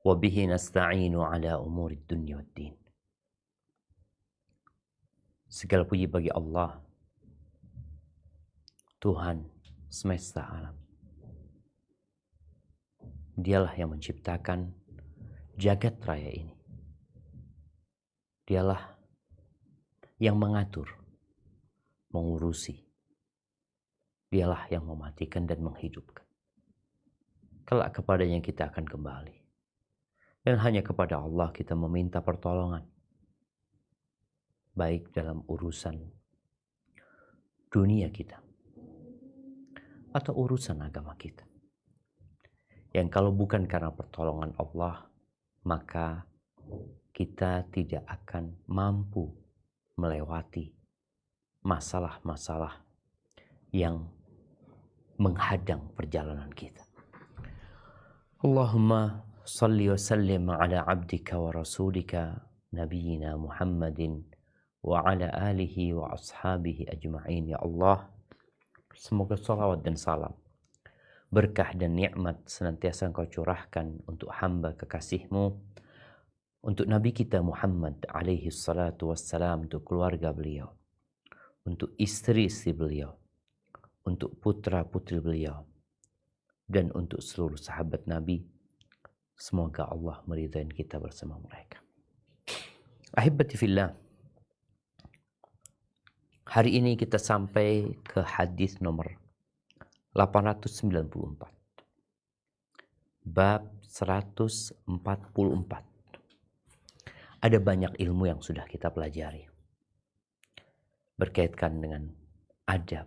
wa bihi nasta'inu ala umuri dunya waddin. Segala puji bagi Allah, Tuhan semesta alam. Dialah yang menciptakan jagat raya ini. Dialah yang mengatur, mengurusi. Dialah yang mematikan dan menghidupkan. Kelak kepadanya kita akan kembali. Dan hanya kepada Allah kita meminta pertolongan. Baik dalam urusan dunia kita. Atau urusan agama kita. Yang kalau bukan karena pertolongan Allah, maka kita tidak akan mampu melewati masalah-masalah yang menghadang perjalanan kita. Allahumma salli wa sallim ala abdika wa rasulika nabiyina Muhammadin wa ala alihi wa ashabihi ajma'in. Ya Allah, semoga salawat dan salam, berkah dan nikmat senantiasa Engkau curahkan untuk hamba kekasih-Mu, untuk Nabi kita Muhammad alaihi salatu wassalam, untuk keluarga beliau, untuk istri-istri beliau, untuk putra-putri beliau, dan untuk seluruh sahabat Nabi. Semoga Allah meridai kita bersama mereka. Ahibati fillah, hari ini kita sampai ke hadis nomor 894. Bab 144. Ada banyak ilmu yang sudah kita pelajari. Berkaitan dengan adab.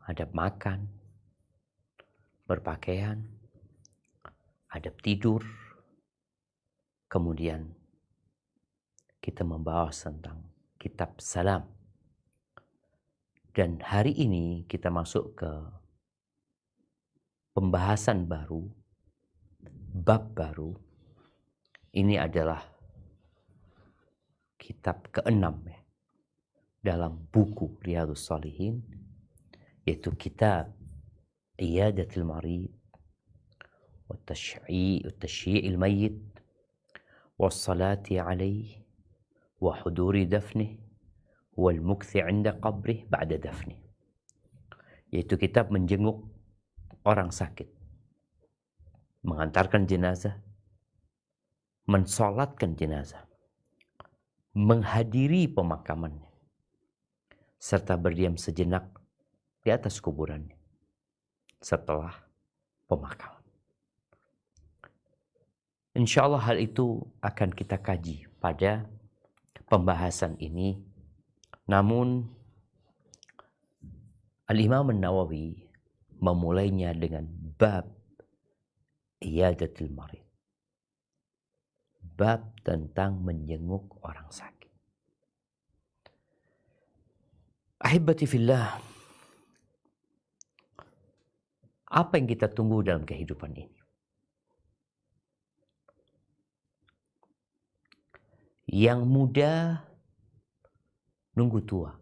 Adab makan, berpakaian, adab tidur. Kemudian kita membahas tentang kitab salam. Dan hari ini kita masuk ke pembahasan baru, bab baru. Ini adalah kitab ke-6 ya, dalam buku Riyadhus Shalihin, yaitu kitab Iyadatul Marid wa Tashyi'il Mayyit wa Salati Alaihi wa Huduri Dafnih wal Mukthi 'inda Qabrih ba'da Dafnih, yaitu kitab menjenguk orang sakit, mengantarkan jenazah, mensolatkan jenazah, menghadiri pemakamannya, serta berdiam sejenak di atas kuburannya setelah pemakaman. Insya Allah hal itu akan kita kaji pada pembahasan ini. Namun Al-Imam An-Nawawi memulainya dengan bab Iyadatul Marid. Bab tentang menjenguk orang sakit. Ahibati fillah, apa yang kita tunggu dalam kehidupan ini? Yang muda nunggu tua.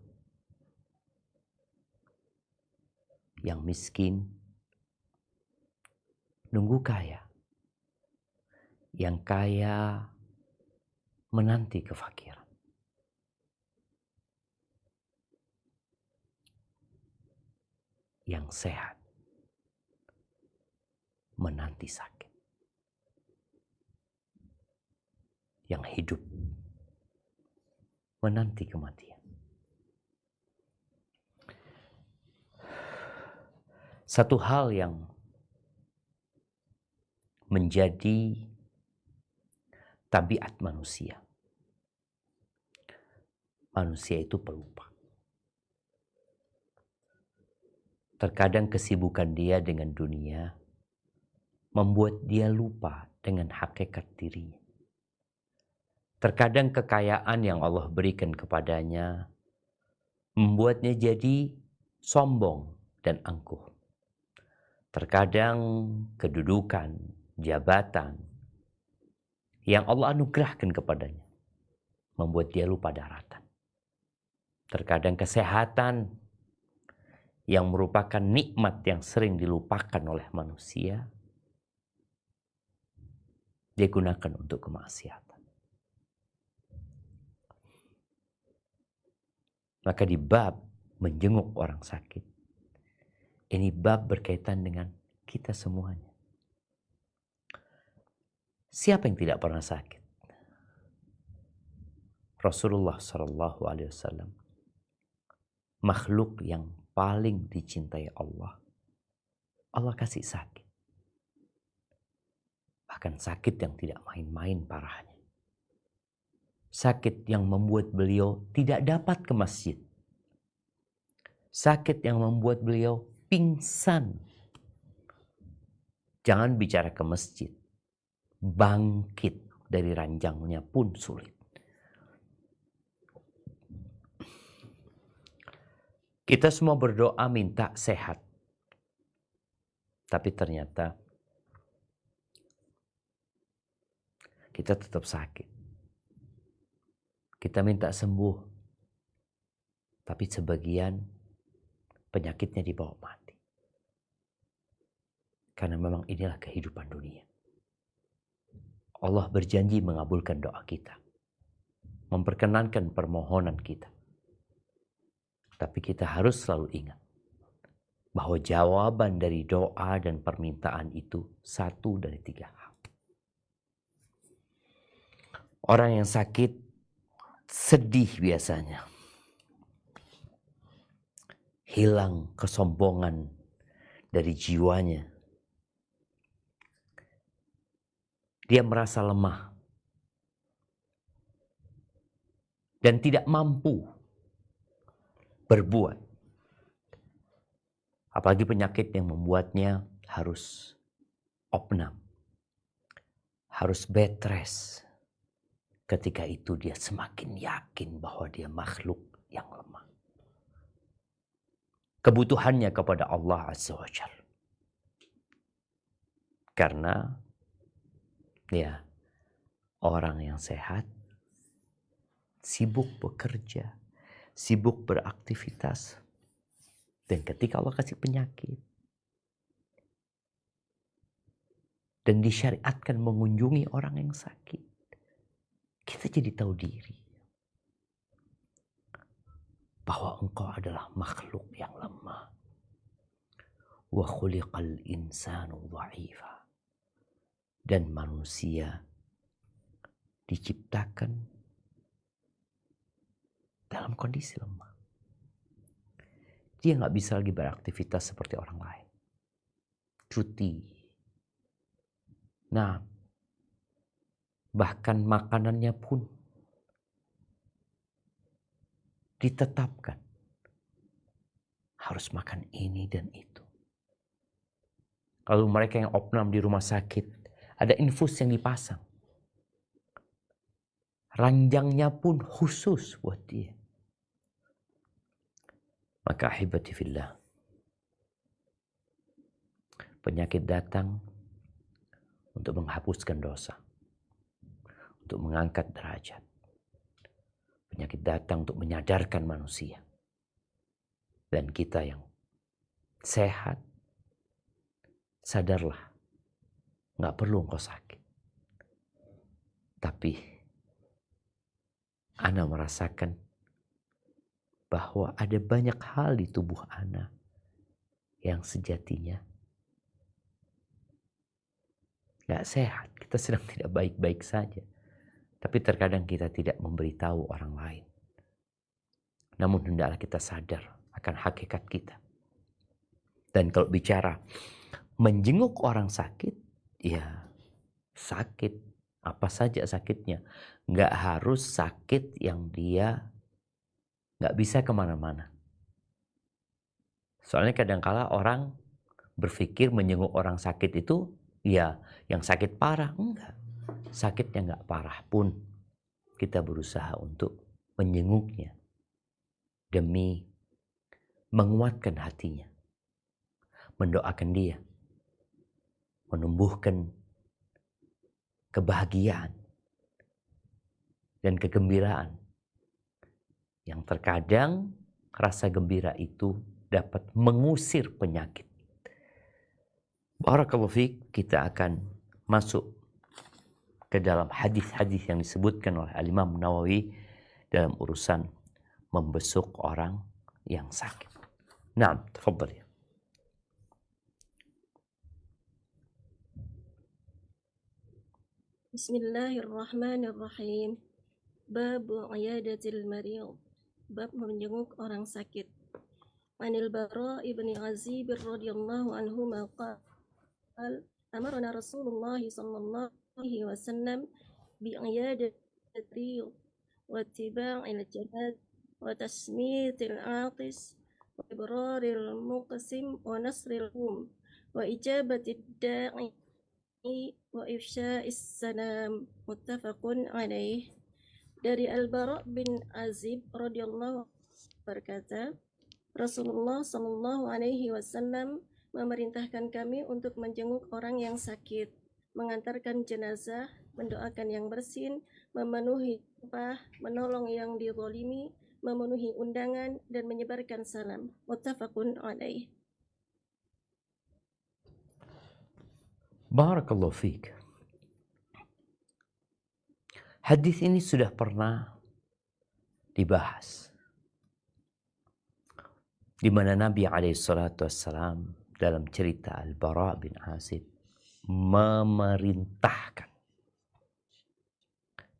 Yang miskin nunggu kaya. Yang kaya menanti kefakiran. Yang sehat menanti sakit. Yang hidup menanti kematian. Satu hal yang menjadi tabiat manusia. Manusia itu pelupa. Terkadang kesibukan dia dengan dunia membuat dia lupa dengan hakikat dirinya. Terkadang kekayaan yang Allah berikan kepadanya membuatnya jadi sombong dan angkuh. Terkadang kedudukan, jabatan yang Allah anugerahkan kepadanya membuat dia lupa daratan. Terkadang kesehatan yang merupakan nikmat yang sering dilupakan oleh manusia dia gunakan untuk kemaksiatan. Maka di bab menjenguk orang sakit, ini bab berkaitan dengan kita semuanya. Siapa yang tidak pernah sakit? Rasulullah SAW, makhluk yang paling dicintai Allah. Allah kasih sakit. Bahkan sakit yang tidak main-main parahnya. Sakit yang membuat beliau tidak dapat ke masjid. Sakit yang membuat beliau pingsan. Jangan bicara ke masjid. Bangkit dari ranjangnya pun sulit. Kita semua berdoa minta sehat. Tapi ternyata kita tetap sakit. Kita minta sembuh. Tapi sebagian penyakitnya dibawa mati. Karena memang inilah kehidupan dunia. Allah berjanji mengabulkan doa kita. Memperkenankan permohonan kita. Tapi kita harus selalu ingat bahwa jawaban dari doa dan permintaan itu satu dari 3 hal. Orang yang sakit sedih biasanya. Hilang kesombongan dari jiwanya. Dia merasa lemah. Dan tidak mampu berbuat. Apalagi penyakit yang membuatnya harus opnam. Harus bed rest. Ketika itu dia semakin yakin bahwa dia makhluk yang lemah. Kebutuhannya kepada Allah Azza wa Jalla. Karena ya orang yang sehat sibuk bekerja, sibuk beraktivitas. Dan ketika Allah kasih penyakit dan disyariatkan mengunjungi orang yang sakit, kita jadi tahu diri bahwa engkau adalah makhluk yang lemah. Wa khuliqal insanu dha'ifa. Dan manusia diciptakan dalam kondisi lemah. Dia nggak bisa lagi beraktivitas seperti orang lain. Cuti. Nah, bahkan makanannya pun ditetapkan. Harus makan ini dan itu. Lalu mereka yang opnam di rumah sakit, ada infus yang dipasang. Ranjangnya pun khusus buat dia. Maka ahibati fillah, penyakit datang untuk menghapuskan dosa, untuk mengangkat derajat. Penyakit datang untuk menyadarkan manusia. Dan kita yang sehat, sadarlah, nggak perlu engkau sakit. Tapi ana merasakan bahwa ada banyak hal di tubuh ana yang sejatinya nggak sehat. Kita sedang tidak baik-baik saja. Tapi terkadang kita tidak memberitahu orang lain. Namun hendaklah kita sadar akan hakikat kita. Dan kalau bicara menjenguk orang sakit, ya sakit. Apa saja sakitnya. Nggak harus sakit yang dia nggak bisa kemana-mana. Soalnya kadangkala orang berpikir menjenguk orang sakit itu ya yang sakit parah. Enggak. Sakitnya nggak parah pun kita berusaha untuk menjenguknya demi menguatkan hatinya, mendoakan dia, menumbuhkan kebahagiaan dan kegembiraan yang terkadang rasa gembira itu dapat mengusir penyakit. Barakallahu fiik, kita akan masuk ke dalam hadis-hadis yang disebutkan oleh Al-Imam Nawawi dalam urusan membesuk orang yang sakit. Naam, tafadhal ya. Bismillahirrahmanirrahim. Bab iyadatil marid. Bab menjenguk orang sakit. Anil Bara ibni Azib radhiyallahu anhu qala amarna Rasulullah sallallahu alaihi wasallam bi iyadatil wa ittiba'il jihad wa tasmitil atis wa ibraril muqsim wa nasril hum wa ijabatid da'i wa ifsya'is salam. Muttafaqun alaih. Dari Al-Bara bin Azib radhiyallahu berkata, Rasulullah sallallahu alaihi wasallam memerintahkan kami untuk menjenguk orang yang sakit, mengantarkan jenazah, mendoakan yang bersin, memenuhi upah, menolong yang dizalimi, memenuhi undangan dan menyebarkan salam. Muttafaqun alaih. Barakallahu fiik. Hadis ini sudah pernah dibahas, di mana Nabi SAW dalam cerita Al-Bara bin Azib memerintahkan.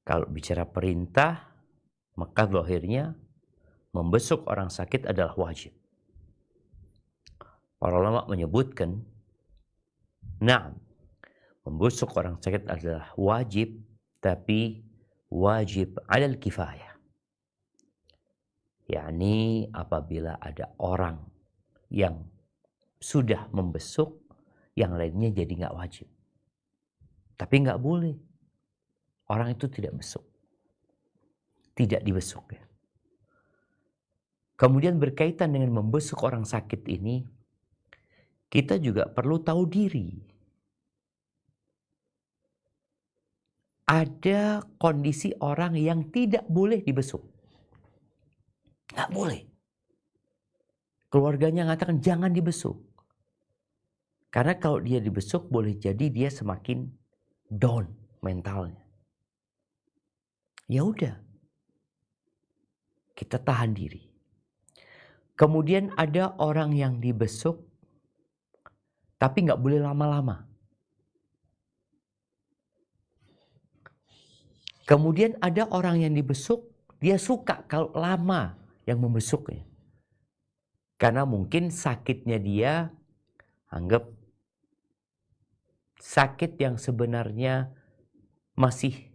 Kalau bicara perintah, maka zahirnya membesuk orang sakit adalah wajib. Para ulama menyebutkan, na'am, membesuk orang sakit adalah wajib, tapi wajib 'alal kifayah. yakni apabila ada orang yang sudah membesuk, yang lainnya jadi nggak wajib. Tapi nggak boleh orang itu tidak besuk, tidak dibesuk ya. Kemudian berkaitan dengan membesuk orang sakit ini, kita juga perlu tahu diri. Ada kondisi orang yang tidak boleh dibesuk. Nggak boleh. Keluarganya mengatakan jangan dibesuk. Karena kalau dia dibesuk boleh jadi dia semakin down mentalnya. Ya udah. Kita tahan diri. Kemudian ada orang yang dibesuk tapi nggak boleh lama-lama. Kemudian ada orang yang dibesuk, dia suka kalau lama yang membesuknya. Karena mungkin sakitnya dia anggap sakit yang sebenarnya masih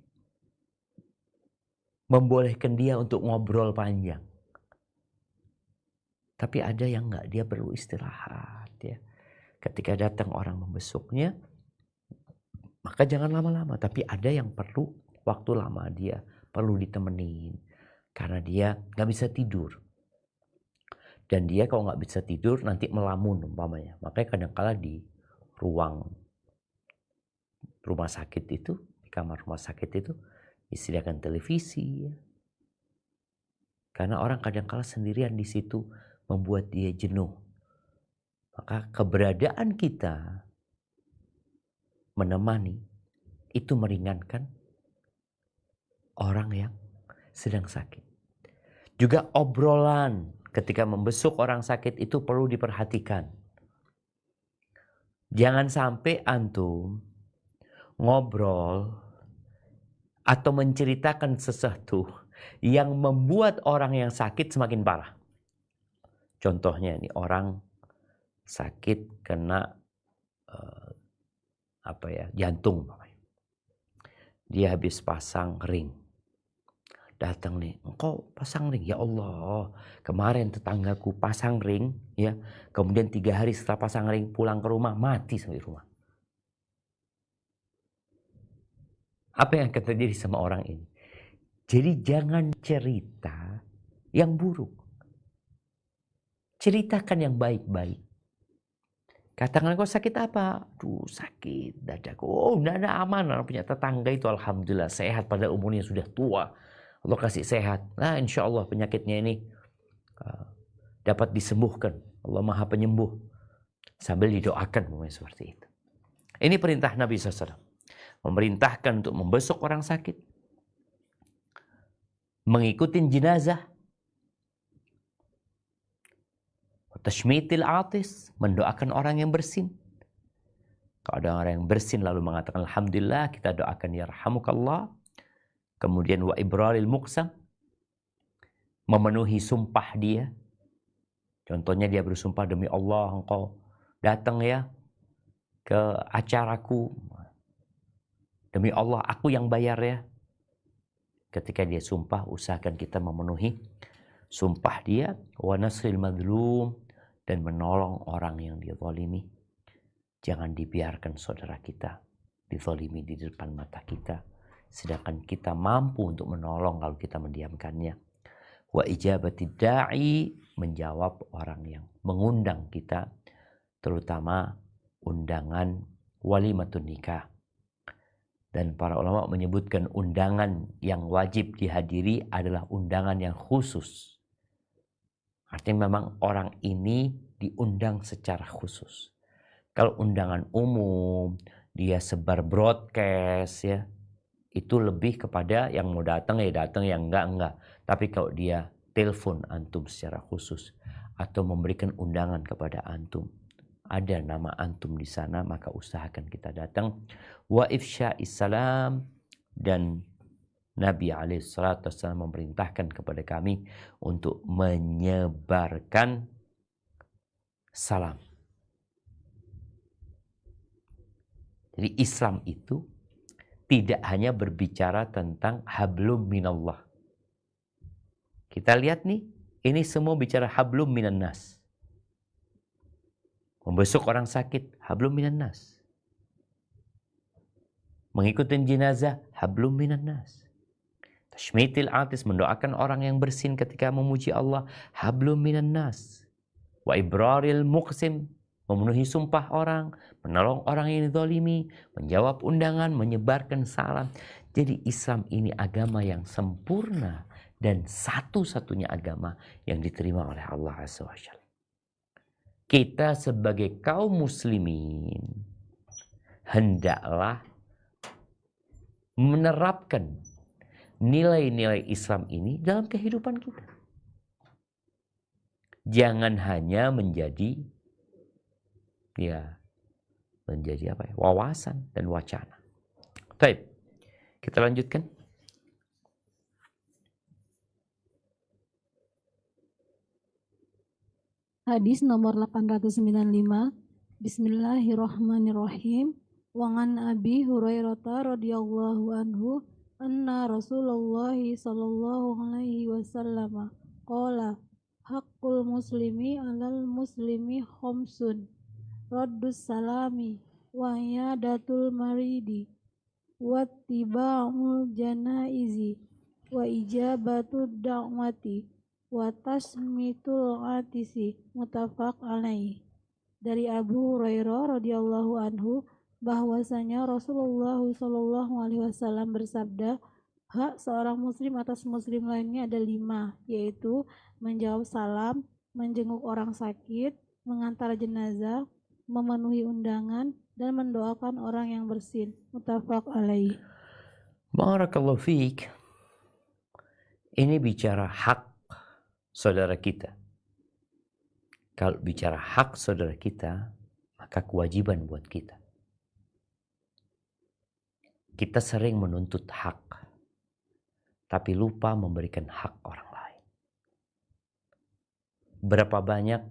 membolehkan dia untuk ngobrol panjang. Tapi ada yang enggak, dia perlu istirahat ya. Ketika datang orang membesuknya, maka jangan lama-lama. Tapi ada yang perlu waktu lama, dia perlu ditemenin. Karena dia nggak bisa tidur. Dan dia kalau nggak bisa tidur nanti melamun umpamanya. Makanya kadang-kala di ruang rumah sakit itu, di kamar rumah sakit itu disediakan televisi. Ya. Karena orang kadang-kala sendirian di situ membuat dia jenuh. Maka keberadaan kita menemani itu meringankan orang yang sedang sakit. Juga obrolan ketika membesuk orang sakit itu perlu diperhatikan. Jangan sampai antum ngobrol atau menceritakan sesuatu yang membuat orang yang sakit semakin parah. Contohnya ini orang sakit kena jantung. Dia habis pasang ring. Datang nih, engkau pasang ring, ya Allah. Kemarin tetanggaku pasang ring, ya. Kemudian 3 hari setelah pasang ring pulang ke rumah mati sampai rumah. Apa yang akan terjadi sama orang ini? Jadi jangan cerita yang buruk. Ceritakan yang baik-baik. Katakan kau sakit apa? Duh sakit dadaku. Oh enggak ada, aman. Punya tetangga itu alhamdulillah sehat pada umurnya sudah tua. Allah kasih sehat. Nah insya Allah penyakitnya ini dapat disembuhkan. Allah maha penyembuh. Sambil didoakan seperti itu. Ini perintah Nabi SAW. memerintahkan untuk membesuk orang sakit, mengikuti jenazah, tashmitil atis, mendoakan orang yang bersin. Kalau ada orang yang bersin lalu mengatakan alhamdulillah, kita doakan ya rahamukallah. Kemudian wa ibraril muqsam, memenuhi sumpah dia. Contohnya dia bersumpah, demi Allah engkau datang ya ke acaraku. Demi Allah aku yang bayar ya. Ketika dia sumpah, usahakan kita memenuhi sumpah dia. Wa nasril madlum, dan menolong orang yang dizalimi. Jangan dibiarkan saudara kita dizalimi di depan mata kita, sedangkan kita mampu untuk menolong kalau kita mendiamkannya. Wa ijabatid da'i, menjawab orang yang mengundang kita, terutama undangan walimatun nikah. Dan para ulama menyebutkan undangan yang wajib dihadiri adalah undangan yang khusus. Artinya memang orang ini diundang secara khusus. Kalau undangan umum, dia sebar broadcast ya, itu lebih kepada yang mau datang ya datang, yang enggak. Tapi kalau dia telepon antum secara khusus atau memberikan undangan kepada antum, ada nama antum di sana, maka usahakan kita datang. Wa ifsya'is salam, dan Nabi SAW memerintahkan kepada kami untuk menyebarkan salam. Jadi Islam itu tidak hanya berbicara tentang hablum minallah. Kita lihat nih, ini semua bicara hablum minan nas. Membesuk orang sakit, hablum minan nas. Mengikuti jenazah, hablum minan nas. Tashmitil atis, mendoakan orang yang bersin ketika memuji Allah, hablum minan nas. Wa ibraril muqsim, memenuhi sumpah orang, menolong orang yang dizalimi, menjawab undangan, menyebarkan salam. Jadi Islam ini agama yang sempurna dan satu-satunya agama yang diterima oleh Allah Azza wa Jalla. Kita sebagai kaum muslimin hendaklah menerapkan nilai-nilai Islam ini dalam kehidupan kita. Jangan hanya menjadi wawasan dan wacana. Baik, kita lanjutkan. Hadis nomor 895. Bismillahirrahmanirrahim. Wa an Abi Hurairah radhiyallahu anhu anna Rasulullah sallallahu alaihi wasallam qala haqqul muslimi 'alal muslimi khamsun. Raddus salami wa iyadatul maridi wa tiba'ul janaizi wa ijabatud da'wati wa tasmitul atisi, muttafaq alaih. Dari Abu Hurairah radhiyallahu anhu bahwasanya Rasulullah sallallahu alaihi wasallam bersabda, hak seorang muslim atas muslim lainnya ada 5, yaitu menjawab salam, menjenguk orang sakit, mengantar jenazah, memenuhi undangan, dan mendoakan orang yang bersin. Muttafaq alaih. Barakallahu fiik. Ini bicara hak saudara kita. Kalau bicara hak saudara kita, maka kewajiban buat kita. Kita sering menuntut hak, tapi lupa memberikan hak orang lain. Berapa banyak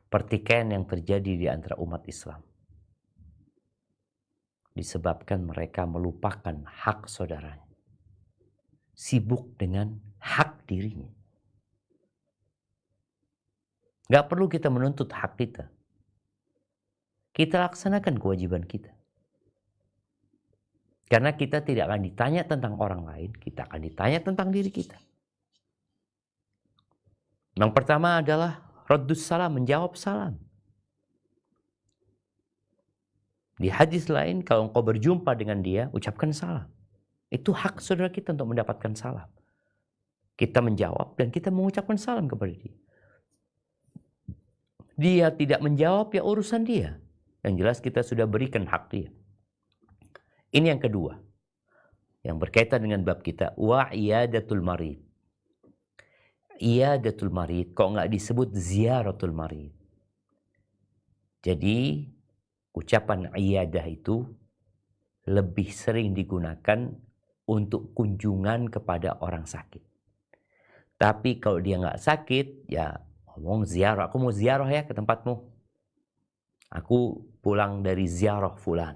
pertikaian yang terjadi di antara umat Islam disebabkan mereka melupakan hak saudaranya, sibuk dengan hak dirinya. Gak perlu kita menuntut hak kita. Kita laksanakan kewajiban kita. Karena kita tidak akan ditanya tentang orang lain, kita akan ditanya tentang diri kita. Yang pertama adalah raddus salam, menjawab salam. Di hadis lain, kalau engkau berjumpa dengan dia, ucapkan salam. Itu hak saudara kita untuk mendapatkan salam. Kita menjawab dan kita mengucapkan salam kepada dia. Dia tidak menjawab, ya urusan dia. Yang jelas kita sudah berikan hak dia. Ini yang kedua, yang berkaitan dengan bab kita, wa iyadatul marid. Iyadatul marid, kok nggak disebut ziaratul marid? Jadi ucapan iyadah itu lebih sering digunakan untuk kunjungan kepada orang sakit. Tapi kalau dia nggak sakit, ya ngomong ziarah. Aku mau ziarah ya ke tempatmu. Aku pulang dari ziarah fulan.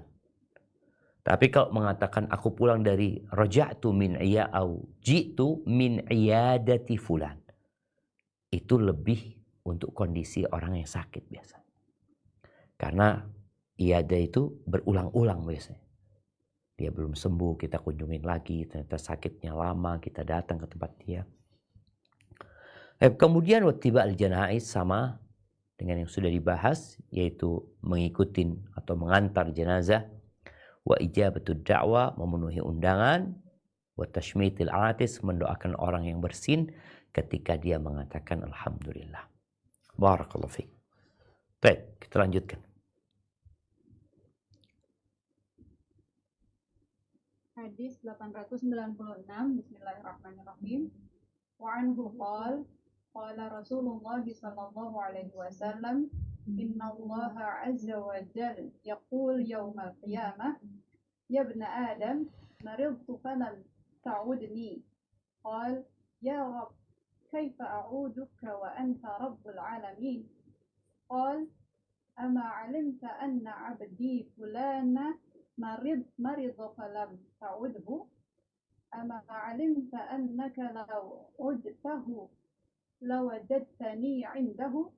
Tapi kalau mengatakan aku pulang dari raja'tu min iya au ji'tu min iyadati fulan, itu lebih untuk kondisi orang yang sakit biasanya. Karena iyadah itu berulang-ulang biasanya. Dia belum sembuh, kita kunjungin lagi, ternyata sakitnya lama, kita datang ke tempat dia. Kemudian wattiba al-janaiz sama dengan yang sudah dibahas, yaitu mengikuti atau mengantar jenazah. Wa ijabatud da'wa, memenuhi undangan. Wa tashmitil atis, mendoakan orang yang bersin ketika dia mengatakan alhamdulillah. Barakallahu fiik. Baik, kita lanjutkan. Hadis 896. Bismillahirrahmanirrahim. Wa anhu qala Rasulullah sallallahu alaihi wasallam, inna Allah azza wa jalla yaqul yawmal qiyamah, ya ibn Adam, maridtu falam ta'udni. Qal, ya Rabb, kaifa a'uduka wa anta rabbul alamin. Qal, ama 'alimta anna 'abdi fulana marid falam ta'udhu? Ama 'alimta annaka law udtahu lawajadtani 'indahu?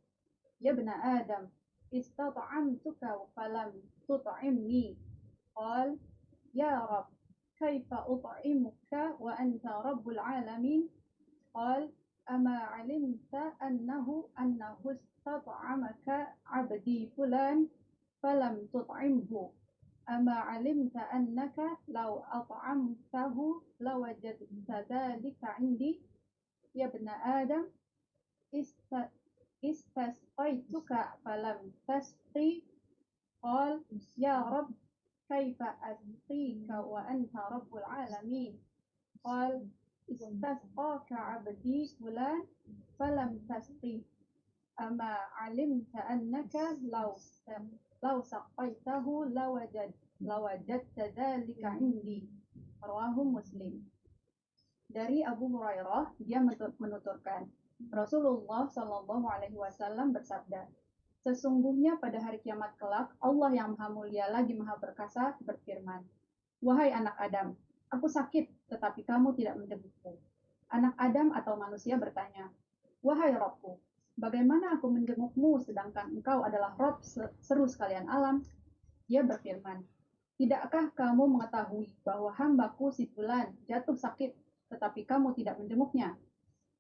Ya ibn Adam, istat'amtuka falam tut'imni. Qal, ya Rabb, kaifa ut'imuka wa anta rabbul alamin? Qal, ama 'alimta annahu istat'amaka 'abdi fulan falam tut'imhu? Ama 'alimta annaka law at'amtahu lawajadta dhalika 'indi? Ya ibn Adam, istasqaituka falam tasqi. Qal, ya Rabb, kaifa asqika wa anta rabbul alamin? Qal, istasqaka 'abdi fulan falam tasqi. Ama 'alimta annaka law saqaitahu lawajadta dzalika 'indi. Rawahu Muslim. Dari Abu Hurairah, dia menuturkan, Rasulullah Shallallahu Alaihi Wasallam bersabda, sesungguhnya pada hari kiamat kelak, Allah yang maha mulia lagi maha perkasa berfirman, wahai anak Adam, aku sakit, tetapi kamu tidak menjengukku. Anak Adam atau manusia bertanya, wahai Rabbku, bagaimana aku menjengukmu sedangkan engkau adalah Rabb seru sekalian alam? Dia berfirman, tidakkah kamu mengetahui bahwa hambaku si fulan jatuh sakit, tetapi kamu tidak menjenguknya?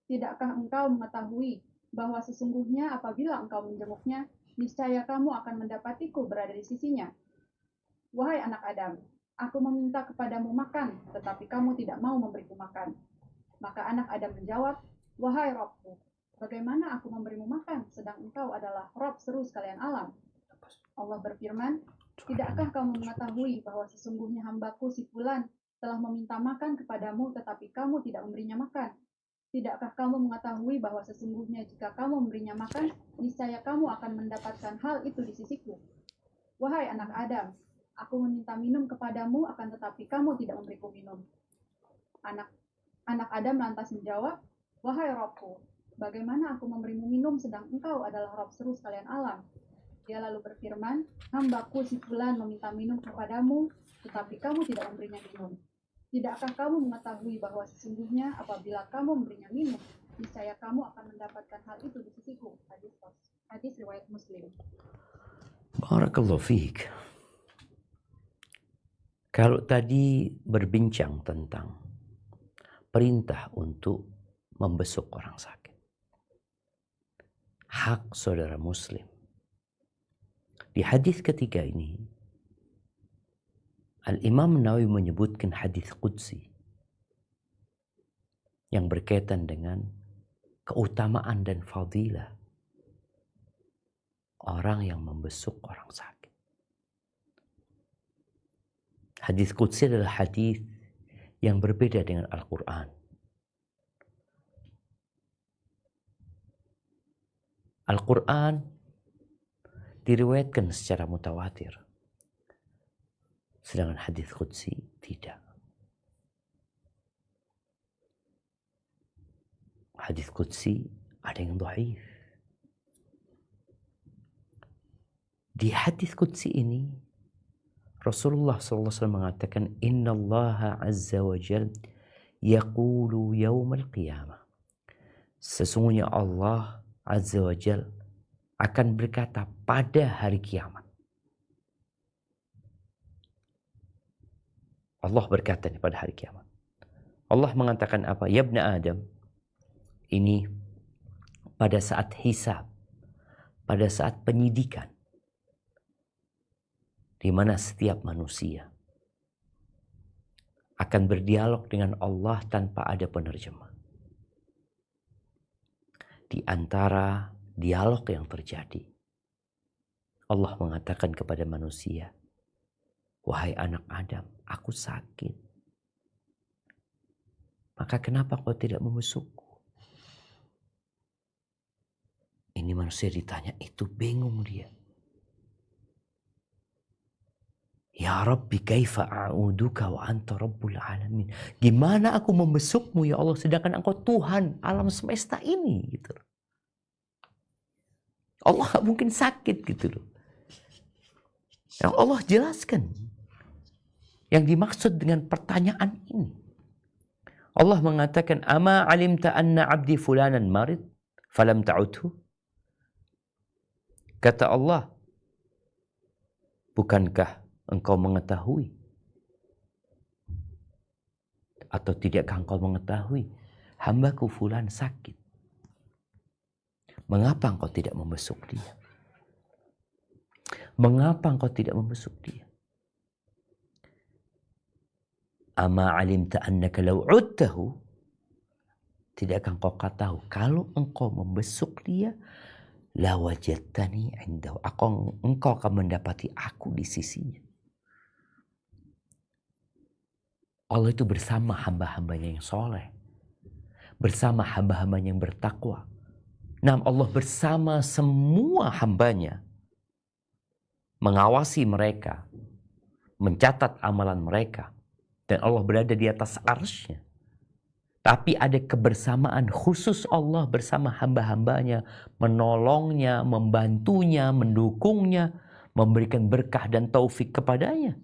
Tidakkah engkau mengetahui bahwa sesungguhnya apabila engkau menjenguknya, niscaya kamu akan mendapatiku berada di sisinya? Wahai anak Adam, aku meminta kepadamu makan, tetapi kamu tidak mau memberiku makan. Maka anak Adam menjawab, wahai Rabbku, bagaimana aku memberimu makan, sedang engkau adalah Rabb seru sekalian alam? Allah berfirman, tidakkah kamu mengetahui bahwa sesungguhnya hambaku si fulan telah meminta makan kepadamu, tetapi kamu tidak memberinya makan? Tidakkah kamu mengetahui bahwa sesungguhnya jika kamu memberinya makan, niscaya kamu akan mendapatkan hal itu di sisiku? Wahai anak Adam, aku meminta minum kepadamu, akan tetapi kamu tidak memberiku minum. Anak Adam lantas menjawab, wahai Rabbku, bagaimana aku memberimu minum sedang engkau adalah Rabb seru sekalian alam? Dia lalu berfirman, hambaku si fulan meminta minum kepadamu, tetapi kamu tidak memberinya minum. Tidakkah kamu mengetahui bahwa sesungguhnya apabila kamu memberinya minum, niscaya kamu akan mendapatkan hal itu di sisiku? Hadis riwayat Muslim. Barakallahu fiik. Kalau tadi berbincang tentang perintah untuk membesuk orang sakit, hak saudara muslim, di hadis ketiga ini Al-Imam Nawawi menyebutkan hadis qudsi yang berkaitan dengan keutamaan dan fadilah orang yang membesuk orang sakit. Hadis qudsi adalah hadis yang berbeda dengan Al-Quran. Al-Quran diriwayatkan secara mutawatir. Sedangkan hadis qudsi tidak. Hadis qudsi ada yang dhaif. Di hadis qudsi ini Rasulullah SAW mengatakan, Inna Allah Azza wa Jal yaqulu yawmal qiyamah. Sesungguhnya Allah Azza wa Jal akan berkata pada hari kiamat. Allah berkata pada hari kiamat. Allah mengatakan apa? Ya ibna Adam. Ini pada saat hisab, pada saat penyidikan, di mana setiap manusia akan berdialog dengan Allah tanpa ada penerjemah. Di antara dialog yang terjadi, Allah mengatakan kepada manusia, wahai anak Adam, aku sakit. Maka kenapa kau tidak membesukku? Ini manusia ditanya, itu bingung dia. Ya Rabbi kaifa a'uduka wa anta rabbul alamin. Gimana aku membesukmu ya Allah sedangkan engkau Tuhan alam semesta ini gitu. Allah gak mungkin sakit gitu loh. Yang Allah jelaskan. Yang dimaksud dengan pertanyaan ini. Allah mengatakan, Ama alimta anna abdi fulanan marid falam ta'udhu. Kata Allah, bukankah engkau mengetahui atau tidakkah engkau mengetahui hambaku fulan sakit? Mengapa engkau tidak membesuk dia? Mengapa engkau tidak membesuk dia? Ama alimta annaka law udtahu, tidakkah engkau tahu kalau engkau membesuk dia, la wajadtani indahu, engkau akan mendapati aku di sisinya. Allah itu bersama hamba-hambanya yang soleh, bersama hamba-hambanya yang bertakwa. Nah, Allah bersama semua hambanya, mengawasi mereka, mencatat amalan mereka, dan Allah berada di atas arsy-Nya. Tapi ada kebersamaan khusus Allah bersama hamba-hambanya, menolongnya, membantunya, mendukungnya, memberikan berkah dan taufik kepadanya.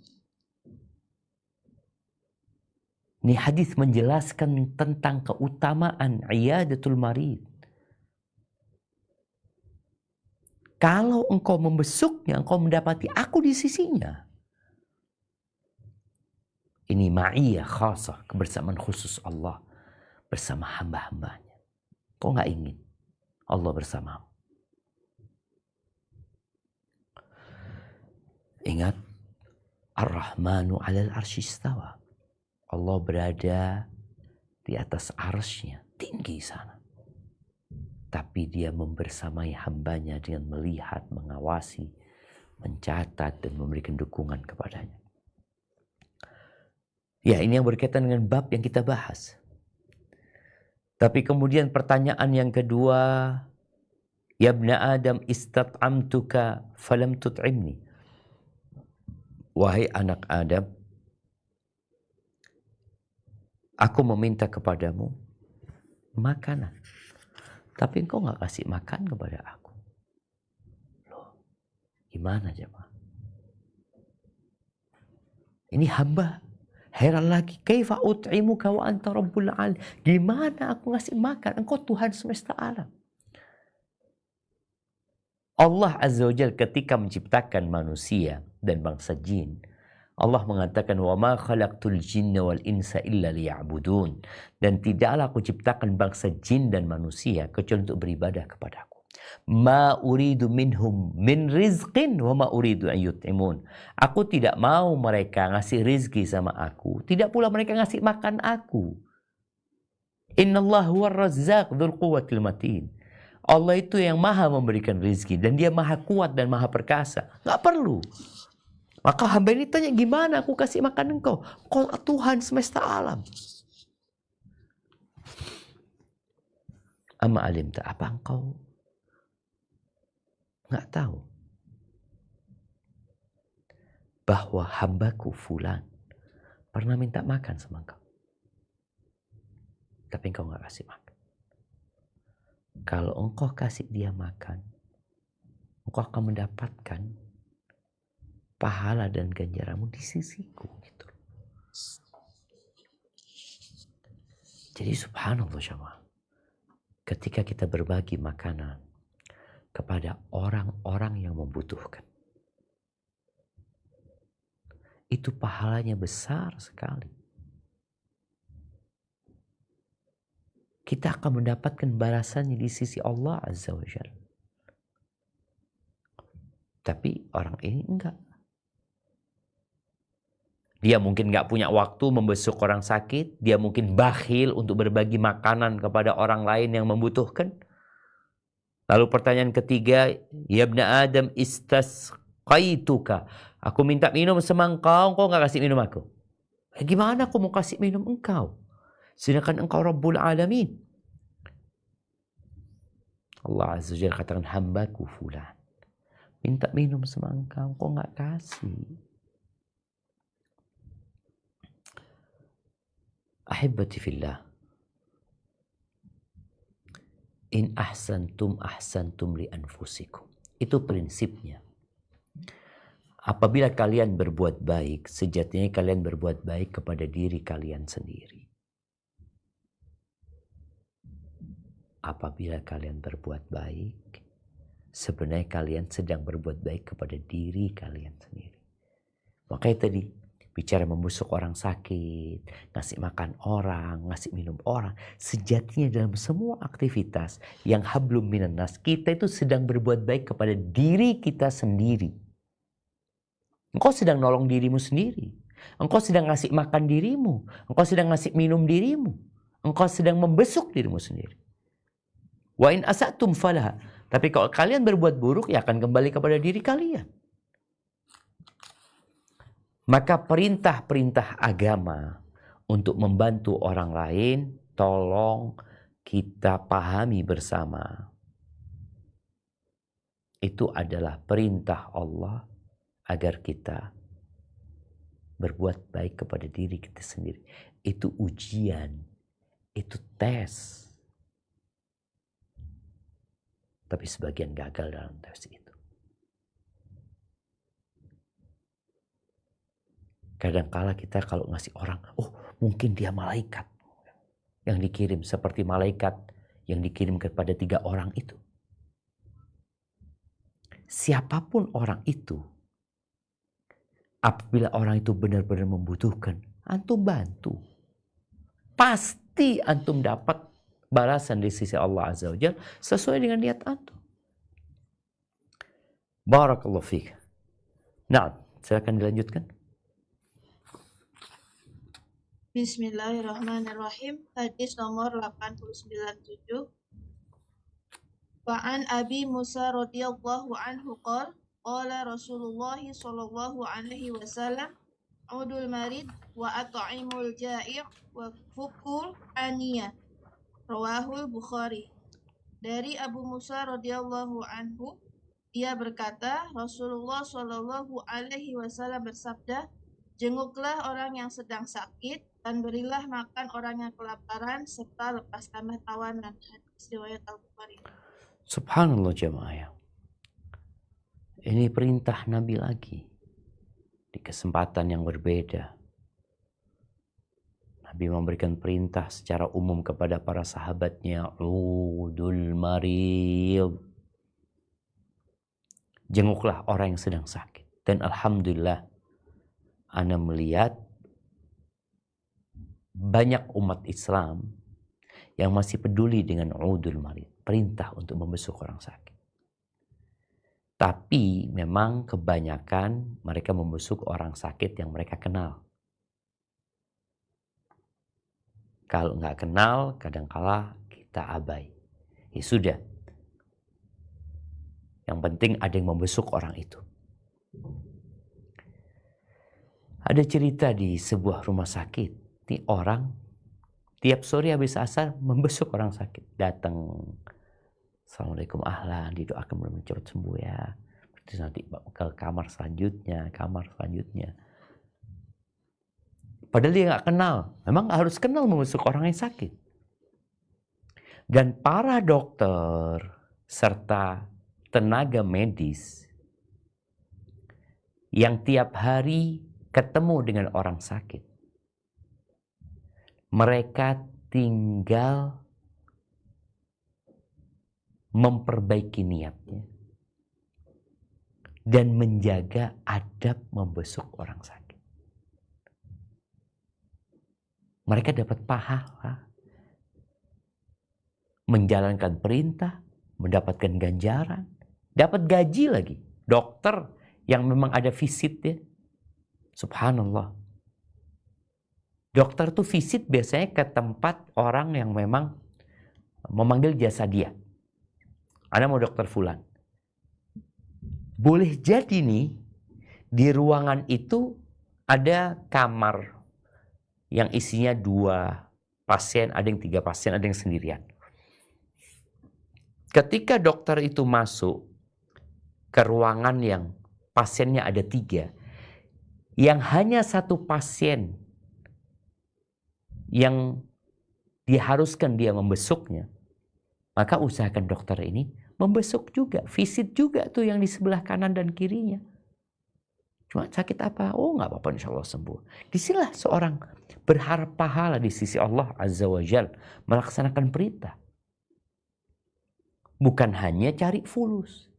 Ini hadis menjelaskan tentang keutamaan iyadatul marid. Kalau engkau membesuknya, engkau mendapati aku di sisinya. Ini ma'iyah khasah, kebersamaan khusus Allah bersama hamba-hambanya. Kau nggak ingin Allah bersamamu? Ingat, Ar-Rahmanu 'alal arsy istawa. Allah berada di atas arsy-Nya, tinggi sana. Tapi dia membersamai hambanya dengan melihat, mengawasi, mencatat, dan memberikan dukungan kepadanya. Ya, ini yang berkaitan dengan bab yang kita bahas. Tapi kemudian pertanyaan yang kedua, Ya ibna Adam istat'amtuka falam tut'imni. Wahai anak Adam, aku meminta kepadamu makanan, tapi engkau gak kasih makan kepada aku. Loh, gimana jemaah? Ini hamba heran lagi, kaifa ut'imuka wa anta rabbul alamin. Gimana aku ngasih makan? Engkau Tuhan semesta alam. Allah Azza wa Jalla ketika menciptakan manusia dan bangsa jin, Allah mengatakan, wa ma khalaqtul jinna wal insa illa liya'budun. Dan tidaklah aku ciptakan bangsa jin dan manusia kecuali untuk beribadah kepadaku. Ma uridu minhum min rizqin wa ma uridu an yut'imun. Aku tidak mau mereka ngasih rizki sama aku, tidak pula mereka ngasih makan aku. Innallaha huwar razzaq dzul quwwatil matin. Allah itu yang maha memberikan rizki dan dia maha kuat dan maha perkasa. Nggak perlu Maka hamba ini tanya, gimana aku kasih makan engkau? Kau Tuhan semesta alam. Amma alimta, apa engkau nggak tahu bahwa hambaku fulan pernah minta makan sama engkau, tapi engkau nggak kasih makan. Kalau engkau kasih dia makan, engkau akan mendapatkan pahala dan ganjaranmu di sisiku. Gitu. Jadi subhanallah jemaah, ketika kita berbagi makanan kepada orang-orang yang membutuhkan, itu pahalanya besar sekali. Kita akan mendapatkan balasannya di sisi Allah Azza wa Jalla. Tapi orang ini enggak. Dia mungkin enggak punya waktu membesuk orang sakit. Dia mungkin bakhil untuk berbagi makanan kepada orang lain yang membutuhkan. Lalu pertanyaan ketiga, ya ibna Adam istasqaituka. Aku minta minum sama engkau enggak kasih minum aku. Gimana aku mau kasih minum engkau? Sedangkan engkau Rabbul Alamin. Allah Azza wa Jalla katakan, hambaku fulan minta minum sama engkau, kok nggak kasih. Ahibbati fillah, in ahsantum ahsantum li anfusikum. Itu prinsipnya. Apabila kalian berbuat baik, sejatinya kalian berbuat baik kepada diri kalian sendiri. Apabila kalian berbuat baik, sebenarnya kalian sedang berbuat baik kepada diri kalian sendiri. Makanya tadi, bicara membusuk orang sakit, ngasih makan orang, ngasih minum orang, sejatinya dalam semua aktivitas yang hablum minan nas, kita itu sedang berbuat baik kepada diri kita sendiri. Engkau sedang nolong dirimu sendiri. Engkau sedang ngasih makan dirimu. Engkau sedang ngasih minum dirimu. Engkau sedang membesuk dirimu sendiri. Wa in asatum falaha. Tapi kalau kalian berbuat buruk, ya akan kembali kepada diri kalian. Maka perintah-perintah agama untuk membantu orang lain, tolong kita pahami bersama. Itu adalah perintah Allah agar kita berbuat baik kepada diri kita sendiri. Itu ujian, itu tes. Tapi sebagian gagal dalam tes itu. Kadangkala kita kalau ngasih orang, oh mungkin dia malaikat yang dikirim, seperti malaikat yang dikirim kepada 3 orang itu. Siapapun orang itu, apabila orang itu benar-benar membutuhkan, antum bantu. Pasti antum dapat balasan di sisi Allah Azza wa Jalla sesuai dengan niat antum. Barakallahu fiik. Nah, silakan dilanjutkan. Bismillahirrahmanirrahim. Hadis nomor 897. Wa an Abi Musa radhiyallahu anhu qala Rasulullah sallallahu alaihi wasallam udul marid wa at'imul ja'i' wa fukul aniyah. Rawahul Bukhari. Dari Abu Musa radhiyallahu anhu, dia berkata, Rasulullah shallallahu alaihi wasallam bersabda, jenguklah orang yang sedang sakit dan berilah makan orang yang kelaparan serta lepaskanlah tawanan. Hadis riwayat Al-Bukhari. Subhanallah jemaah. Ini perintah Nabi lagi di kesempatan yang berbeda. Nabi memberikan perintah secara umum kepada para sahabatnya, udul marid. Jenguklah orang yang sedang sakit. Dan alhamdulillah, ana melihat banyak umat Islam yang masih peduli dengan udul marid, perintah untuk membesuk orang sakit. Tapi memang kebanyakan mereka membesuk orang sakit yang mereka kenal. Kalau nggak kenal, kadangkala kita abai. Ya sudah. Yang penting ada yang membesuk orang itu. Ada cerita di sebuah rumah sakit. Ini orang tiap sore habis asar membesuk orang sakit. Datang, Assalamualaikum ahlan, didoakan mudah cepat sembuh ya. Terus nanti ke kamar selanjutnya. Padahal dia nggak kenal. Memang harus kenal membesuk orang yang sakit. Dan para dokter serta tenaga medis yang tiap hari ketemu dengan orang sakit, mereka tinggal memperbaiki niatnya dan menjaga adab membesuk orang sakit. Mereka dapat pahala, menjalankan perintah, mendapatkan ganjaran, dapat gaji lagi. Dokter yang memang ada visitnya, subhanallah. Dokter tuh visit biasanya ke tempat orang yang memang memanggil jasa dia. Anda mau dokter fulan. Boleh jadi nih, di ruangan itu ada kamar yang isinya 2 pasien, ada yang 3 pasien, ada yang sendirian. Ketika dokter itu masuk ke ruangan yang pasiennya ada 3, yang hanya 1 pasien yang diharuskan dia membesuknya, maka usahakan dokter ini membesuk juga, visit juga tuh yang di sebelah kanan dan kirinya. Cuma sakit apa? Oh nggak apa-apa, insya Allah sembuh. Disinilah seorang berharap pahala di sisi Allah Azza wa Jal, melaksanakan perintah. Bukan hanya cari fulus.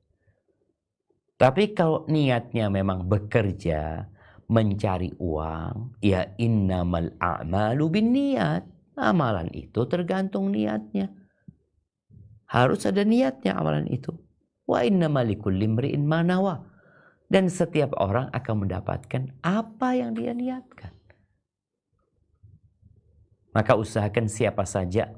Tapi kalau niatnya memang bekerja, mencari uang, ya innamal a'malu binniyat. Amalan itu tergantung niatnya. Harus ada niatnya amalan itu. Wa innamal likulli imri'in ma nawa. Dan setiap orang akan mendapatkan apa yang dia niatkan. Maka usahakan siapa saja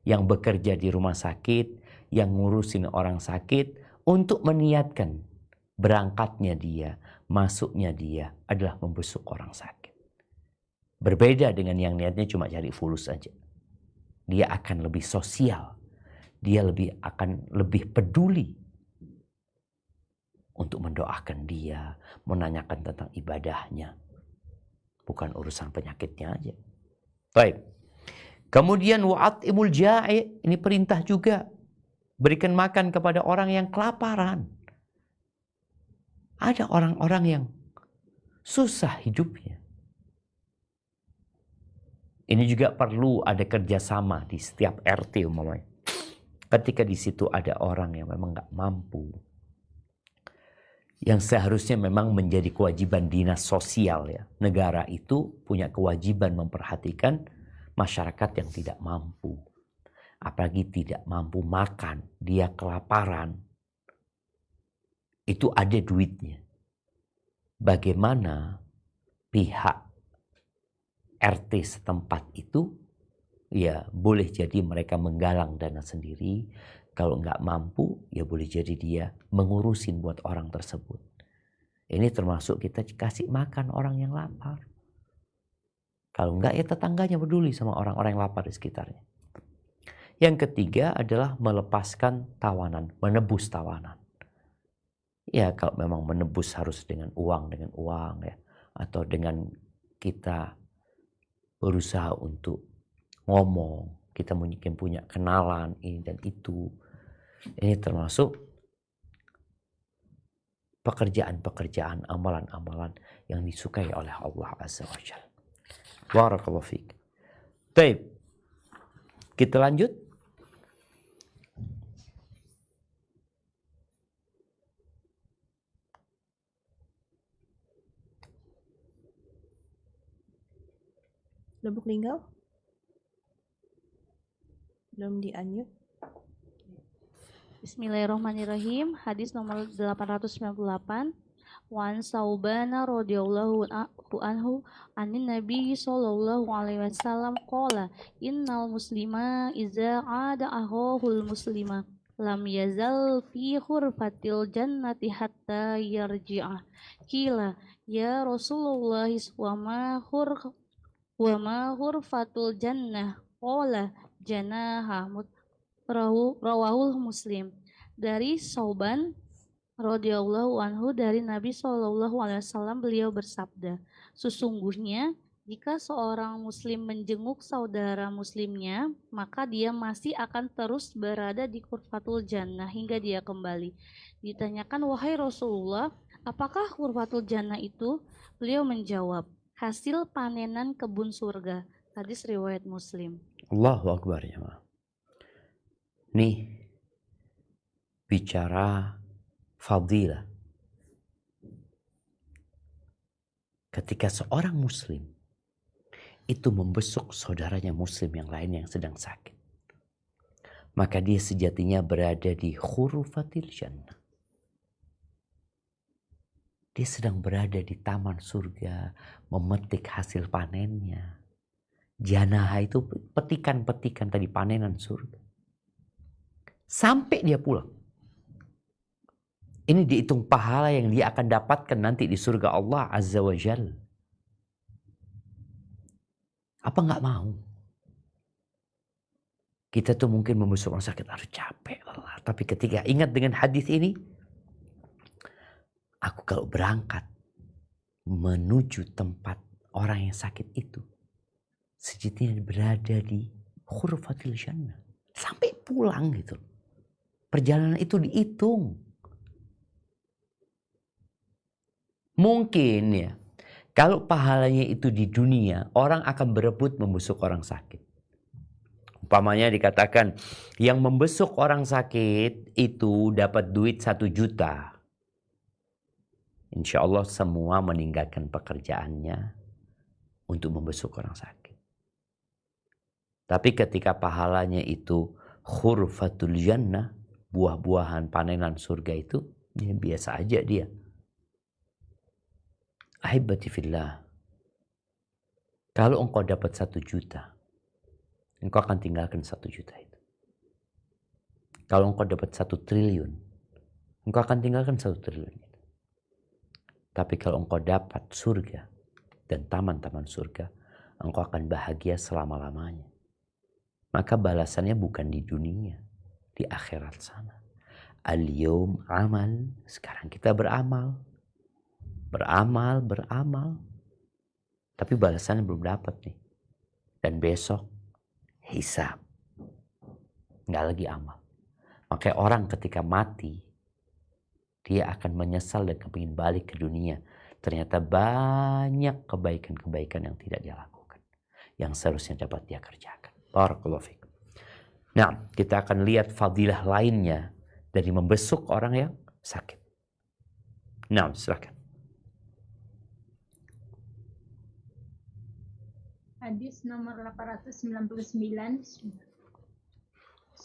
yang bekerja di rumah sakit, yang ngurusin orang sakit, untuk meniatkan berangkatnya dia, masuknya dia adalah membesuk orang sakit. Berbeda dengan yang niatnya cuma cari fulus aja. Dia akan lebih sosial. Dia akan lebih peduli untuk mendoakan dia, menanyakan tentang ibadahnya. Bukan urusan penyakitnya aja. Baik. Kemudian wa'at'imul ja'i, ini perintah juga. Berikan makan kepada orang yang kelaparan. Ada orang-orang yang susah hidupnya. Ini juga perlu ada kerjasama di setiap RT umpamanya. Ketika di situ ada orang yang memang nggak mampu, yang seharusnya memang menjadi kewajiban dinas sosial ya. Negara itu punya kewajiban memperhatikan masyarakat yang tidak mampu. Apalagi tidak mampu makan, dia kelaparan. Itu ada duitnya. Bagaimana pihak RT setempat itu, ya boleh jadi mereka menggalang dana sendiri. Kalau nggak mampu, ya boleh jadi dia mengurusin buat orang tersebut. Ini termasuk kita kasih makan orang yang lapar. Kalau nggak, ya tetangganya peduli sama orang-orang yang lapar di sekitarnya. Yang ketiga adalah melepaskan tawanan, menebus tawanan. Ya kalau memang menebus harus dengan uang ya. Atau dengan kita berusaha untuk ngomong. Kita mungkin punya kenalan ini dan itu. Ini termasuk pekerjaan-pekerjaan, amalan-amalan yang disukai oleh Allah Azza wa Jalla. Barakallahu fiik. Baik. Kita lanjut. Lubuk Linggau? Belum di-unmute. Bismillahirrahmanirrahim. Hadis nomor 898. Wan Saubana radhiyallahu anhu anin Nabi sallallahu alaihi wasallam qala innal muslima iza ada ahul muslima lam yazal fi khurfatil jannati hatta yarji'ah. Qila Ya Rasulullah, wa ma hurfatul jannah? Qala janaha. Rawahul Muslim. Dari Sauban radhiyallahu anhu dari Nabi Shallallahu alaihi wasallam, beliau bersabda, sesungguhnya jika seorang muslim menjenguk saudara muslimnya, maka dia masih akan terus berada di Qurfatul Jannah hingga dia kembali. Ditanyakan, wahai Rasulullah, apakah Qurfatul Jannah itu? Beliau menjawab, hasil panenan kebun surga. Hadis riwayat Muslim. Allahu Akbar ya. Nih bicara fadilah. Ketika seorang muslim itu membesuk saudaranya muslim yang lain yang sedang sakit, maka dia sejatinya berada di khurfatil jannah. Dia sedang berada di taman surga, memetik hasil panennya. Janaha itu petikan-petikan tadi, panenan surga. Sampai dia pulang. Ini dihitung pahala yang dia akan dapatkan nanti di surga Allah Azza wa Jal. Apa nggak mau? Kita tuh mungkin membesuk orang sakit, harus capek, lelah. Tapi ketika ingat dengan hadis ini, aku kalau berangkat menuju tempat orang yang sakit itu, sejatinya berada di khurfatil jannah. Sampai pulang gitu. Perjalanan itu dihitung. Mungkin ya, kalau pahalanya itu di dunia, orang akan berebut membesuk orang sakit. Umpamanya dikatakan, yang membesuk orang sakit itu dapat duit 1 juta. Insya Allah semua meninggalkan pekerjaannya untuk membesuk orang sakit. Tapi ketika pahalanya itu khurfatul jannah, buah-buahan panenan surga itu, ya biasa aja dia. Ahibati fillah, kalau engkau dapat 1 juta, engkau akan tinggalkan 1 juta itu. Kalau engkau dapat 1 triliun, engkau akan tinggalkan 1 triliun itu. Tapi kalau engkau dapat surga dan taman-taman surga, engkau akan bahagia selama-lamanya. Maka balasannya bukan di dunia, di akhirat sana. Al-yawm amal, sekarang kita beramal. Beramal. Tapi balasannya belum dapat nih. Dan besok hisab. Nggak lagi amal. Makanya orang ketika mati, dia akan menyesal dan kepingin balik ke dunia. Ternyata banyak kebaikan-kebaikan yang tidak dia lakukan. Yang seharusnya dapat dia kerjakan. Barakallahu fikum. Nah, kita akan lihat fadilah lainnya dari membesuk orang yang sakit. Nah, silakan. Hadis nomor 899.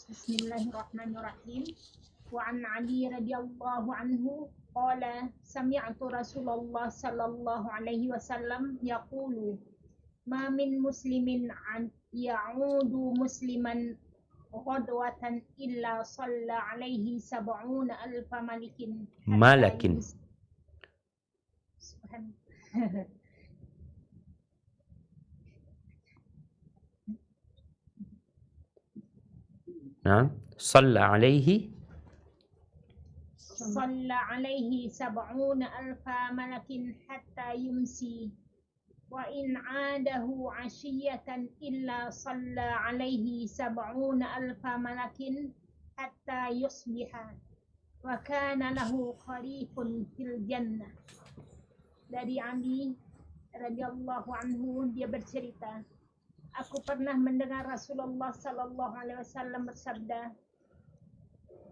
Bismillahirrahmanirrahim. Wa an Ali radhiyallahu anhu qala sami'tu Rasulullah sallallahu alaihi wasallam yaqulu ma min muslimin an ya'udu musliman ghadwatan illa shalla alaihi 70,000 malakin. Nah, shalla alaihi 70,000 malakin hatta yumsi wa in adahu ashiyatan illa shalla alaihi 70,000 malakin hatta yusbiha wa kana lahu qarifun fil jannah. Dari Ali radhiyallahu anhu, dia bercerita, aku pernah mendengar Rasulullah sallallahu alaihi wasallam bersabda,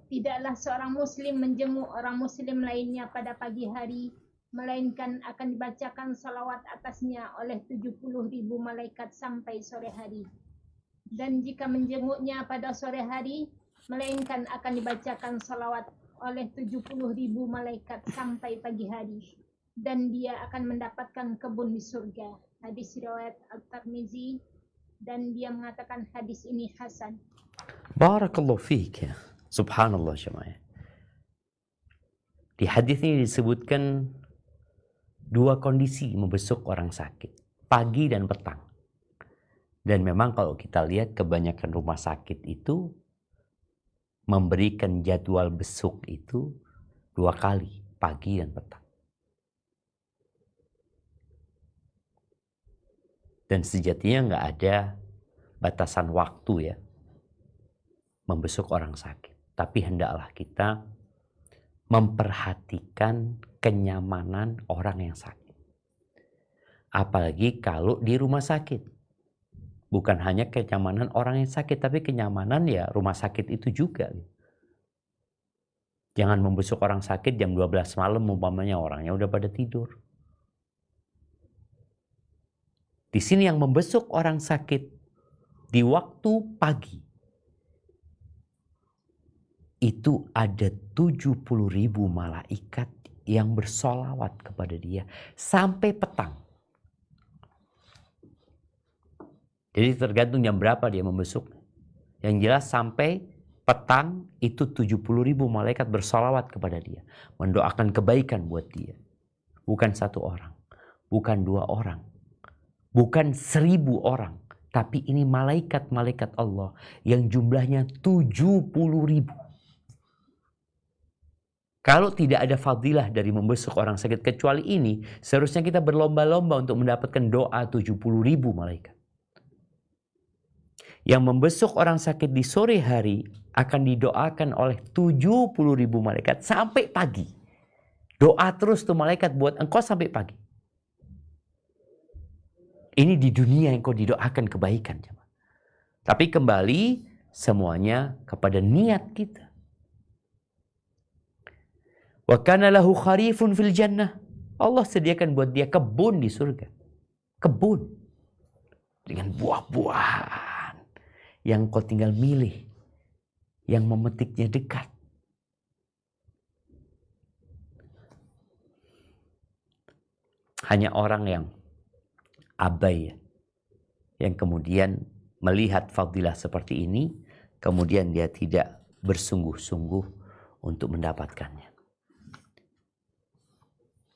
tidaklah seorang muslim menjenguk orang muslim lainnya pada pagi hari, melainkan akan dibacakan salawat atasnya oleh 70,000 malaikat sampai sore hari. Dan jika menjenguknya pada sore hari, melainkan akan dibacakan salawat oleh 70,000 malaikat sampai pagi hari. Dan dia akan mendapatkan kebun di surga. Hadis riwayat At-Tirmizi. Dan dia mengatakan hadis ini hasan. Barakallahu fiik ya. Subhanallah jemaah. Di hadis ini disebutkan dua kondisi membesuk orang sakit, pagi dan petang. Dan memang kalau kita lihat kebanyakan rumah sakit itu memberikan jadwal besuk itu 2 kali, pagi dan petang. Dan sejatinya nggak ada batasan waktu ya membesuk orang sakit. Tapi hendaklah kita memperhatikan kenyamanan orang yang sakit. Apalagi kalau di rumah sakit. Bukan hanya kenyamanan orang yang sakit, tapi kenyamanan ya rumah sakit itu juga. Jangan membesuk orang sakit jam 12 malam umpamanya orangnya udah pada tidur. Di sini yang membesuk orang sakit di waktu pagi itu ada 70.000 malaikat yang bersolawat kepada dia sampai petang. Jadi tergantung jam berapa dia membesuk. Yang jelas sampai petang itu 70.000 malaikat bersolawat kepada dia. Mendoakan kebaikan buat dia. Bukan 1 orang. Bukan 2 orang. Bukan 1.000 orang. Tapi ini malaikat-malaikat Allah yang jumlahnya 70.000. Kalau tidak ada fadilah dari membesuk orang sakit kecuali ini, seharusnya kita berlomba-lomba untuk mendapatkan doa 70.000 malaikat. Yang membesuk orang sakit di sore hari akan didoakan oleh 70.000 malaikat sampai pagi. Doa terus tuh malaikat buat engkau sampai pagi. Ini di dunia yang kau didoakan kebaikan. Tapi kembali semuanya kepada niat kita. Wa kana lahu kharifun fil jannah. Allah sediakan buat dia kebun di surga. Kebun. Dengan buah-buahan. Yang kau tinggal milih. Yang memetiknya dekat. Hanya orang yang abai. Yang kemudian melihat fadilah seperti ini. Kemudian dia tidak bersungguh-sungguh untuk mendapatkannya.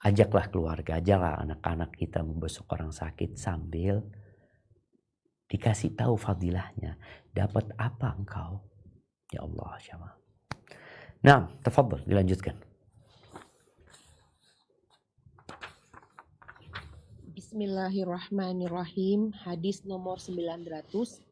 Ajaklah keluarga, ajaklah anak-anak kita membesuk orang sakit sambil dikasih tahu fadilahnya. Dapat apa engkau? Ya Allah, syama. Nah, tafadhol, dilanjutkan. Bismillahirrahmanirrahim. Hadis nomor 900.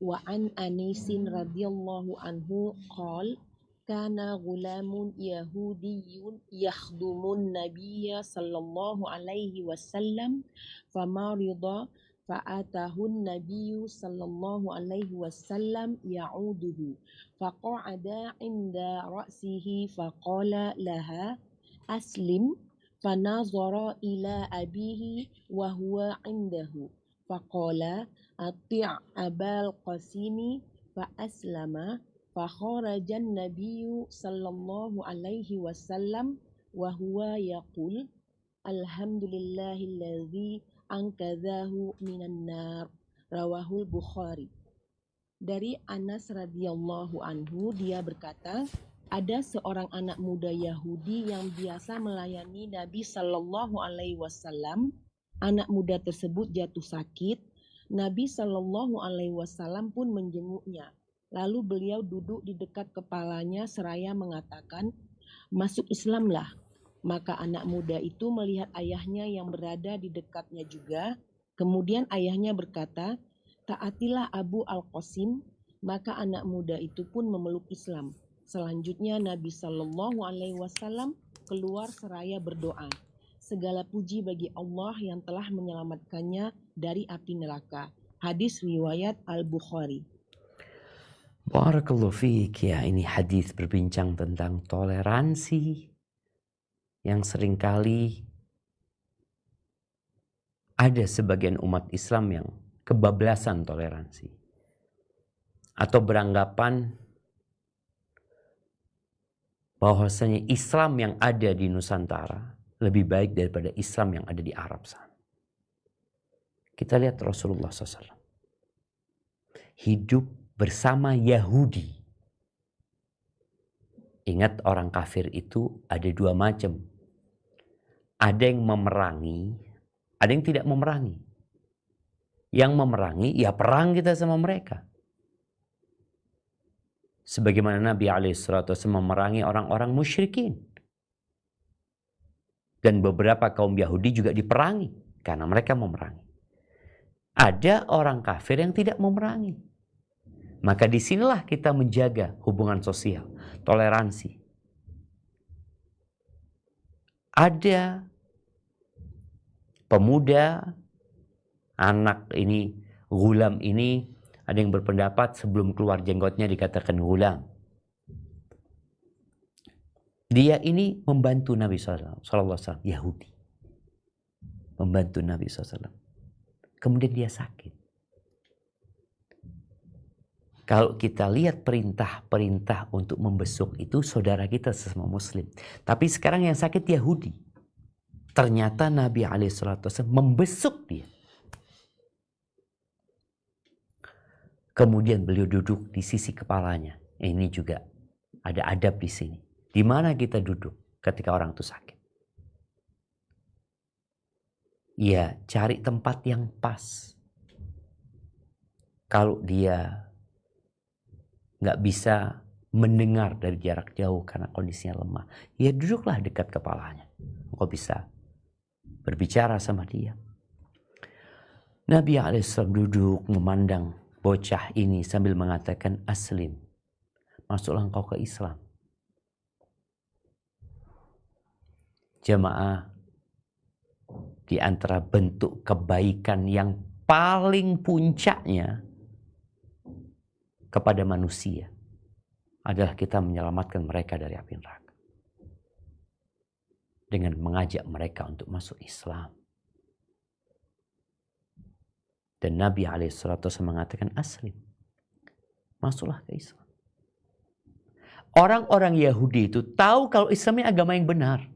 Wa an Anisin radhiyallahu anhu qol kana gulamun yahudiyyun yakhdumun nabiyya sallallahu alaihi wasallam famarida fa'atahun nabiyyu sallallahu alaihi wasallam ya'uduhu faqa'ada inda ra'sihi faqala laha aslim fanazara ila abihi wa huwa indahu faqala ati' abal qasimi fa aslama fakharajan nabiyyu sallallahu alaihi wasallam wa huwa yaqul alhamdulillahilladzi angkadzahu minan nar rawahul Bukhari. Dari Anas radhiyallahu anhu dia berkata, ada seorang anak muda Yahudi yang biasa melayani Nabi sallallahu alaihi wasallam. Anak muda tersebut jatuh sakit. Nabi sallallahu alaihi wasallam pun menjenguknya. Lalu beliau duduk di dekat kepalanya seraya mengatakan, masuk Islamlah. Maka anak muda itu melihat ayahnya yang berada di dekatnya juga. Kemudian ayahnya berkata, taatilah Abu Al-Qasim. Maka anak muda itu pun memeluk Islam. Selanjutnya Nabi Sallallahu Alaihi Wasallam keluar seraya berdoa. Segala puji bagi Allah yang telah menyelamatkannya dari api neraka. Hadis riwayat Al-Bukhari. Barakallahu fiik ya, ini hadis berbincang tentang toleransi yang seringkali ada sebagian umat Islam yang kebablasan toleransi atau beranggapan bahwasanya Islam yang ada di Nusantara lebih baik daripada Islam yang ada di Arab sana. Kita lihat Rasulullah SAW hidup bersama Yahudi. Ingat orang kafir itu ada dua macam. Ada yang memerangi, ada yang tidak memerangi. Yang memerangi, ya perang kita sama mereka. Sebagaimana Nabi SAW memerangi orang-orang musyrikin. Dan beberapa kaum Yahudi juga diperangi karena mereka memerangi. Ada orang kafir yang tidak memerangi. Maka disinilah kita menjaga hubungan sosial, toleransi. Ada pemuda, anak ini, gulam ini, ada yang berpendapat sebelum keluar jenggotnya dikatakan gulam. Dia ini membantu Nabi SAW, Yahudi. Membantu Nabi SAW. Kemudian dia sakit. Kalau kita lihat perintah-perintah untuk membesuk itu saudara kita sesama muslim. Tapi sekarang yang sakit Yahudi. Ternyata Nabi SAW membesuk dia. Kemudian beliau duduk di sisi kepalanya. Ini juga ada adab di sini. Di mana kita duduk ketika orang itu sakit? Ya, cari tempat yang pas. Kalau dia nggak bisa mendengar dari jarak jauh karena kondisinya lemah, ya duduklah dekat kepalanya. Kau bisa berbicara sama dia. Nabi SAW duduk memandang bocah ini sambil mengatakan, aslim, masuklah engkau ke Islam. Jemaah, di antara bentuk kebaikan yang paling puncaknya kepada manusia adalah kita menyelamatkan mereka dari api neraka dengan mengajak mereka untuk masuk Islam. Dan Nabi SAW mengatakan, aslim, masuklah ke Islam. Orang-orang Yahudi itu tahu kalau Islam ini agama yang benar.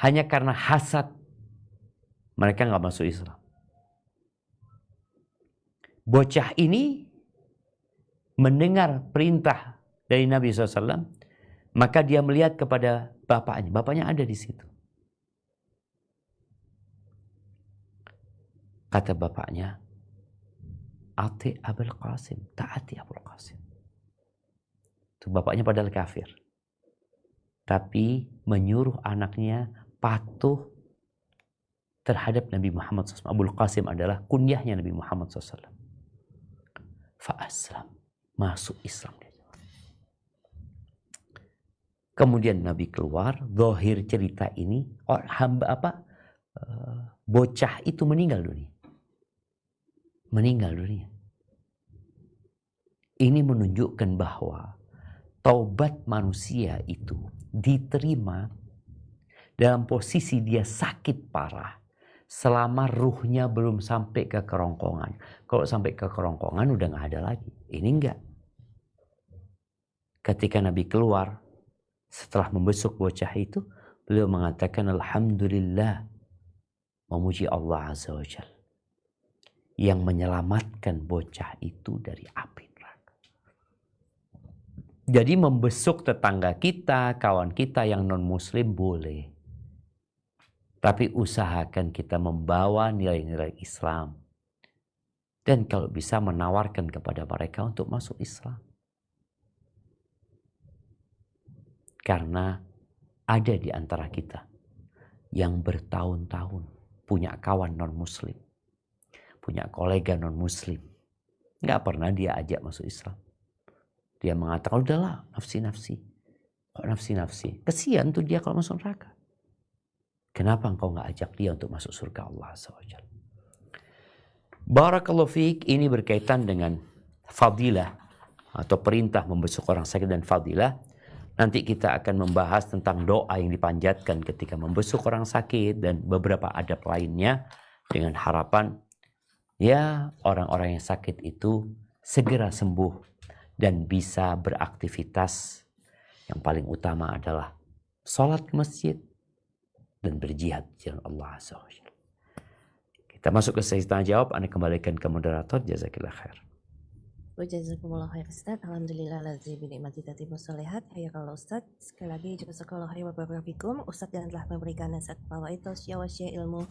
Hanya karena hasad mereka nggak masuk Islam. Bocah ini mendengar perintah dari Nabi SAW, maka dia melihat kepada bapaknya. Bapaknya ada di situ. Kata bapaknya, ati Abul Qasim, taati Abul Qasim. Itu bapaknya padahal kafir. Tapi menyuruh anaknya patuh terhadap Nabi Muhammad SAW. Abul Qasim adalah kunyahnya Nabi Muhammad SAW. Fa'aslam, masuk Islam. Kemudian Nabi keluar, zahir cerita ini, bocah itu meninggal dunia. Meninggal dunia. Ini menunjukkan bahwa taubat manusia itu diterima dalam posisi dia sakit parah selama ruhnya belum sampai ke kerongkongan. Kalau sampai ke kerongkongan udah nggak ada lagi. Ini enggak. Ketika Nabi keluar setelah membesuk bocah itu, beliau mengatakan alhamdulillah, memuji Allah Azza wa Jalla yang menyelamatkan bocah itu dari api neraka. Jadi membesuk tetangga kita, kawan kita yang non muslim boleh. Tapi usahakan kita membawa nilai-nilai Islam. Dan kalau bisa menawarkan kepada mereka untuk masuk Islam. Karena ada di antara kita yang bertahun-tahun punya kawan non-muslim. Punya kolega non-muslim. Nggak pernah dia ajak masuk Islam. Dia mengatakan, udahlah nafsi-nafsi. Kok nafsi-nafsi? Kesian tuh dia kalau masuk neraka. Kenapa engkau nggak ajak dia untuk masuk surga Allah SWT? Barakallahu fiik, ini berkaitan dengan fadilah atau perintah membesuk orang sakit dan fadilah. Nanti kita akan membahas tentang doa yang dipanjatkan ketika membesuk orang sakit dan beberapa adab lainnya dengan harapan ya orang-orang yang sakit itu segera sembuh dan bisa beraktivitas. Yang paling utama adalah sholat ke masjid dan berjihad di jalan Allah Azza wa Jalla. Kita masuk ke sesi tanya jawab. Anda kembalikan ke moderator. Jazakillah khair. Jazakumullah khair Ustaz. Alhamdulillah lazi bi ni'mati tatimmus shalihat. Hayakallah Ustaz. Sekali lagi jazakallahu khair wa barakallahu Ustaz yang telah memberikan nasihat fawaid tausiah wasiah ilmu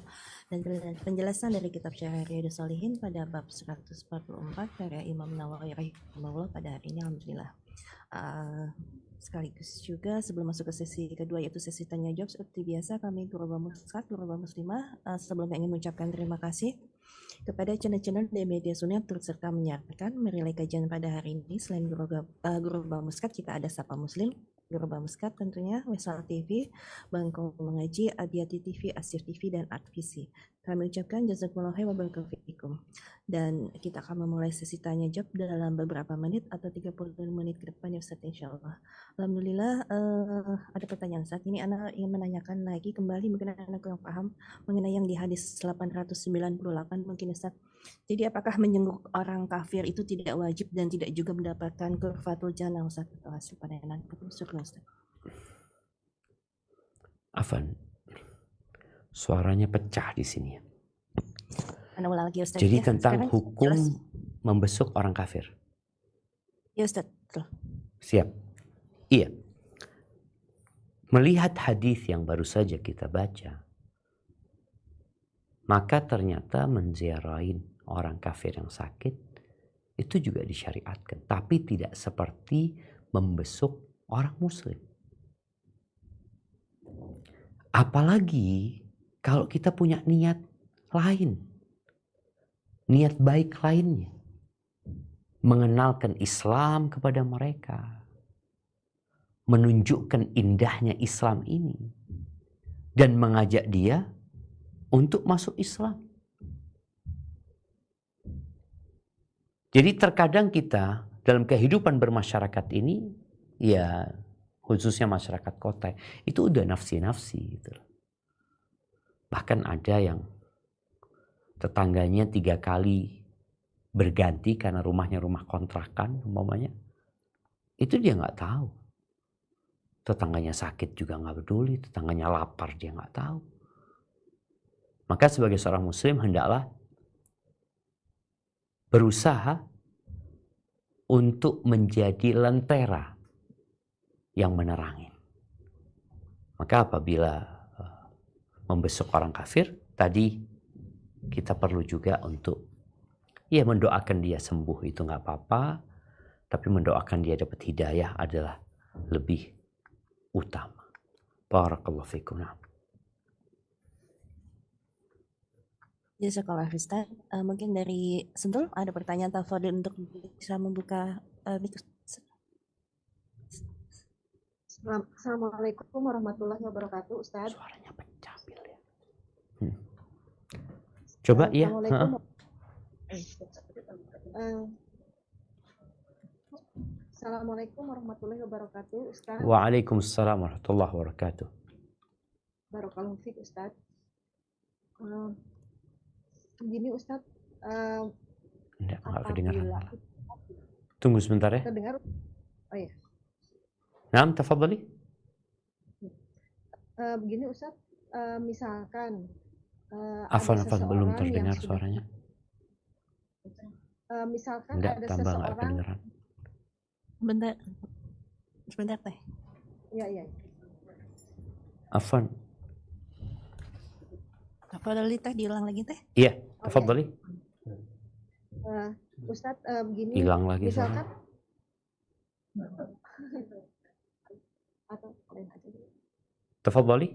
dan penjelasan dari kitab Syarah Riyadhus Shalihin pada bab 144 karya Imam Nawawi rahimahullah pada hari ini. Alhamdulillah. Sekaligus juga sebelum masuk ke sesi kedua yaitu sesi tanya jawab, seperti biasa kami Guru Muslimah sebelumnya ingin mengucapkan terima kasih kepada channel-channel di media sosial turut serta menyiarkan merilai kajian pada hari ini. Selain Guru Muskat, kita ada Sapa Muslim, Guru Muskat tentunya, Wesal TV, Bangkong Mengaji, Adiati TV, Asir TV, dan Advisi. Kami ucapkan jazakumullah khairan wa barakallahu. Dan kita akan memulai sesi tanya jawab dalam beberapa menit atau 30 menit ke depan ya Ustaz, insyaallah. Alhamdulillah ada pertanyaan saat ini. Anak ingin menanyakan lagi kembali, mungkin anak kurang paham mengenai yang di hadis 898 mungkin Ustaz. Jadi apakah menjenguk orang kafir itu tidak wajib dan tidak juga mendapatkan kurfatul jannah Ustaz atau hasil panenan? Syukur Ustaz. Afan, suaranya pecah di sini. Anda ulang lagi Ustaz. Jadi ya, tentang sekarang hukum jelas. membesuk orang kafir. Ya Ustaz, betul. Siap. Iya. Melihat hadis yang baru saja kita baca, maka ternyata menziarahin orang kafir yang sakit itu juga disyariatkan, tapi tidak seperti membesuk orang muslim. Apalagi kalau kita punya niat lain, niat baik lainnya, mengenalkan Islam kepada mereka, menunjukkan indahnya Islam ini, dan mengajak dia untuk masuk Islam. Jadi terkadang kita dalam kehidupan bermasyarakat ini, ya khususnya masyarakat kota, itu udah nafsi-nafsi gitu. Bahkan ada yang tetangganya 3 kali berganti karena rumahnya rumah kontrakan umpamanya. Itu dia nggak tahu. Tetangganya sakit juga nggak peduli, tetangganya lapar dia nggak tahu. Maka sebagai seorang muslim hendaklah berusaha untuk menjadi lentera yang menerangi. Maka apabila membesuk orang kafir, tadi kita perlu juga untuk ya mendoakan dia sembuh itu nggak apa-apa, tapi mendoakan dia dapat hidayah adalah lebih utama. Barakallahu fikum. Jazakallah Ustaz. Mungkin dari Sentul ada pertanyaan tafadhol untuk bisa membuka Assalamualaikum warahmatullahi wabarakatuh, Ustaz. Suaranya pecah ya. Coba ya. Assalamualaikum. Assalamualaikum warahmatullahi wabarakatuh, Ustaz. Waalaikumsalam warahmatullahi wabarakatuh. Barakallahu fiik, Ustaz. Begini Ustaz, Enggak kedengaran. Tunggu sebentar ya. terdengar? Oh ya. Naam, tafadhali. Begini Ustaz, misalkan Afan ada belum seseorang yang terdengar sudah, suaranya. misalkan Enggak, ada tambah enggak seseorang, kedengaran. Sebentar teh. ya, Afan. Tafadhol teh diulang lagi teh. Iya, tafadhali. Ustaz, begini, Hilang lagi misalkan suaranya. atau lain aja. Tafadhali.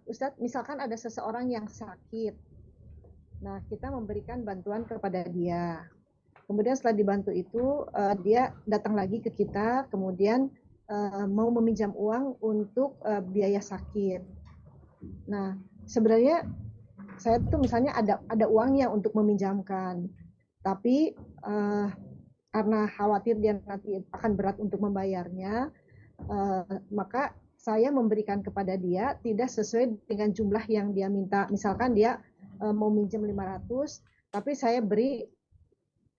Ustadz, misalkan ada seseorang yang sakit, nah kita memberikan bantuan kepada dia. Kemudian setelah dibantu itu, dia datang lagi ke kita, kemudian mau meminjam uang untuk biaya sakit. Nah, sebenarnya saya tuh misalnya ada uangnya untuk meminjamkan, tapi karena khawatir dia nanti akan berat untuk membayarnya, maka saya memberikan kepada dia tidak sesuai dengan jumlah yang dia minta. Misalkan dia mau minjem 500, tapi saya beri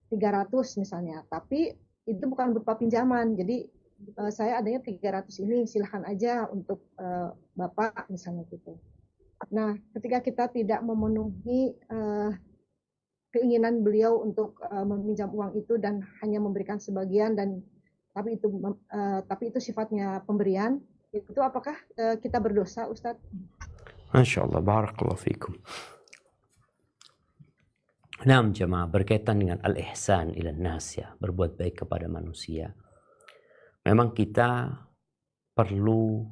300 misalnya. Tapi itu bukan berupa pinjaman. Jadi saya adanya 300 ini, silahkan aja untuk Bapak misalnya gitu. Nah, ketika kita tidak memenuhi keinginan beliau untuk meminjam uang itu dan hanya memberikan sebagian tapi itu sifatnya pemberian, itu apakah kita berdosa, Ustadz? Masya Allah, barakallahu fikum. Nah, jemaah, berkaitan dengan al-ihsan ila nas, ya, berbuat baik kepada manusia. Memang kita perlu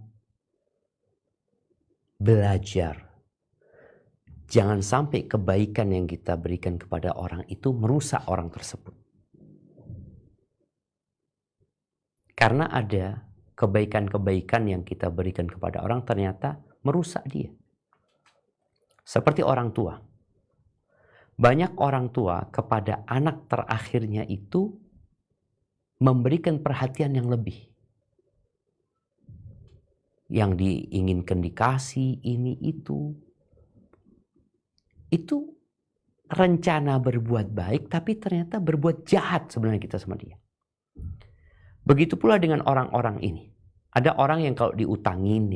belajar. Jangan sampai kebaikan yang kita berikan kepada orang itu merusak orang tersebut. Karena ada kebaikan-kebaikan yang kita berikan kepada orang ternyata merusak dia. Seperti orang tua. Banyak orang tua kepada anak terakhirnya itu memberikan perhatian yang lebih. Yang diinginkan dikasih ini itu. Itu rencana berbuat baik tapi ternyata berbuat jahat sebenarnya kita sama dia. Begitu pula dengan orang-orang ini. Ada orang yang kalau diutangin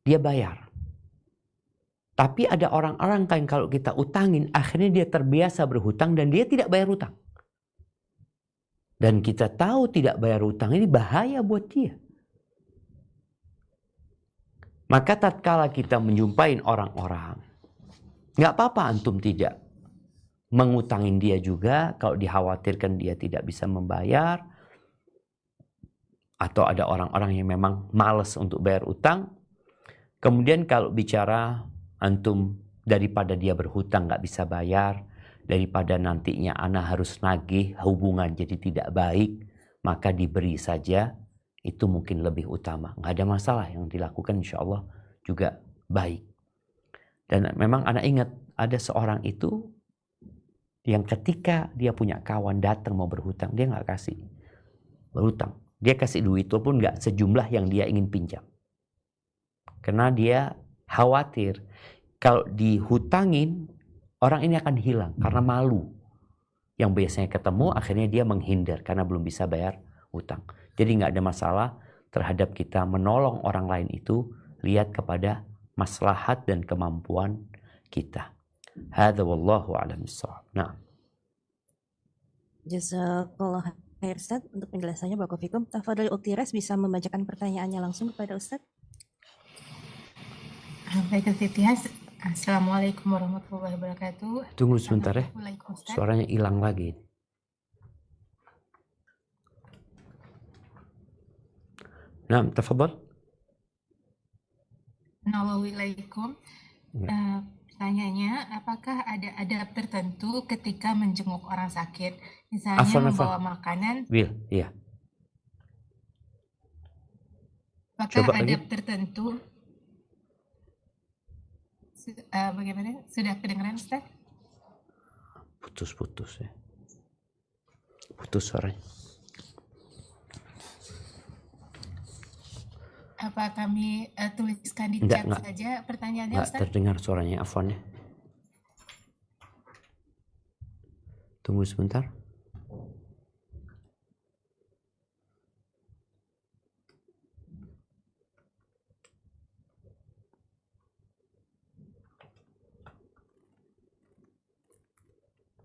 dia bayar. Tapi ada orang-orang yang kalau kita utangin, akhirnya dia terbiasa berhutang dan dia tidak bayar hutang. Dan kita tahu tidak bayar hutang ini bahaya buat dia. Maka tatkala kita menjumpai orang-orang, nggak apa-apa antum tidak mengutangin dia juga kalau dikhawatirkan dia tidak bisa membayar. Atau ada orang-orang yang memang malas untuk bayar utang. Kemudian kalau bicara antum daripada dia berhutang nggak bisa bayar, daripada nantinya ana harus nagih hubungan jadi tidak baik, maka diberi saja, itu mungkin lebih utama. Nggak ada masalah, yang dilakukan insya Allah juga baik. Dan memang ana ingat ada seorang itu yang ketika dia punya kawan datang mau berhutang, dia nggak kasih berhutang. Dia kasih duit walaupun nggak sejumlah yang dia ingin pinjam. Karena dia khawatir kalau dihutangin orang ini akan hilang karena malu. Yang biasanya ketemu akhirnya dia menghindar karena belum bisa bayar hutang. Jadi nggak ada masalah terhadap kita menolong orang lain itu, lihat kepada maslahat dan kemampuan kita. Hadza wallahu a'lam bissawab. Nah. Jazakallah khair Ustaz untuk penjelasannya, barakallahu fikum. Tafadhol Uktires bisa membacakan pertanyaannya langsung kepada Ustaz. Baik, Ustaz. Assalamualaikum warahmatullahi wabarakatuh. Tunggu sebentar ya. Suaranya hilang lagi. Nah, tafadhol. Assalamualaikum. Pertanyaannya, apakah ada adab tertentu ketika menjenguk orang sakit? Misalnya membawa makanan. Will, iya. Apakah Coba adab lagi. tertentu? Bagaimana? Sudah kedengaran, Ustaz? Putus-putus ya. Putus suaranya. Apa kami tuliskan di chat saja pertanyaannya, Ustaz? Enggak terdengar suaranya, afwan ya. Tunggu sebentar.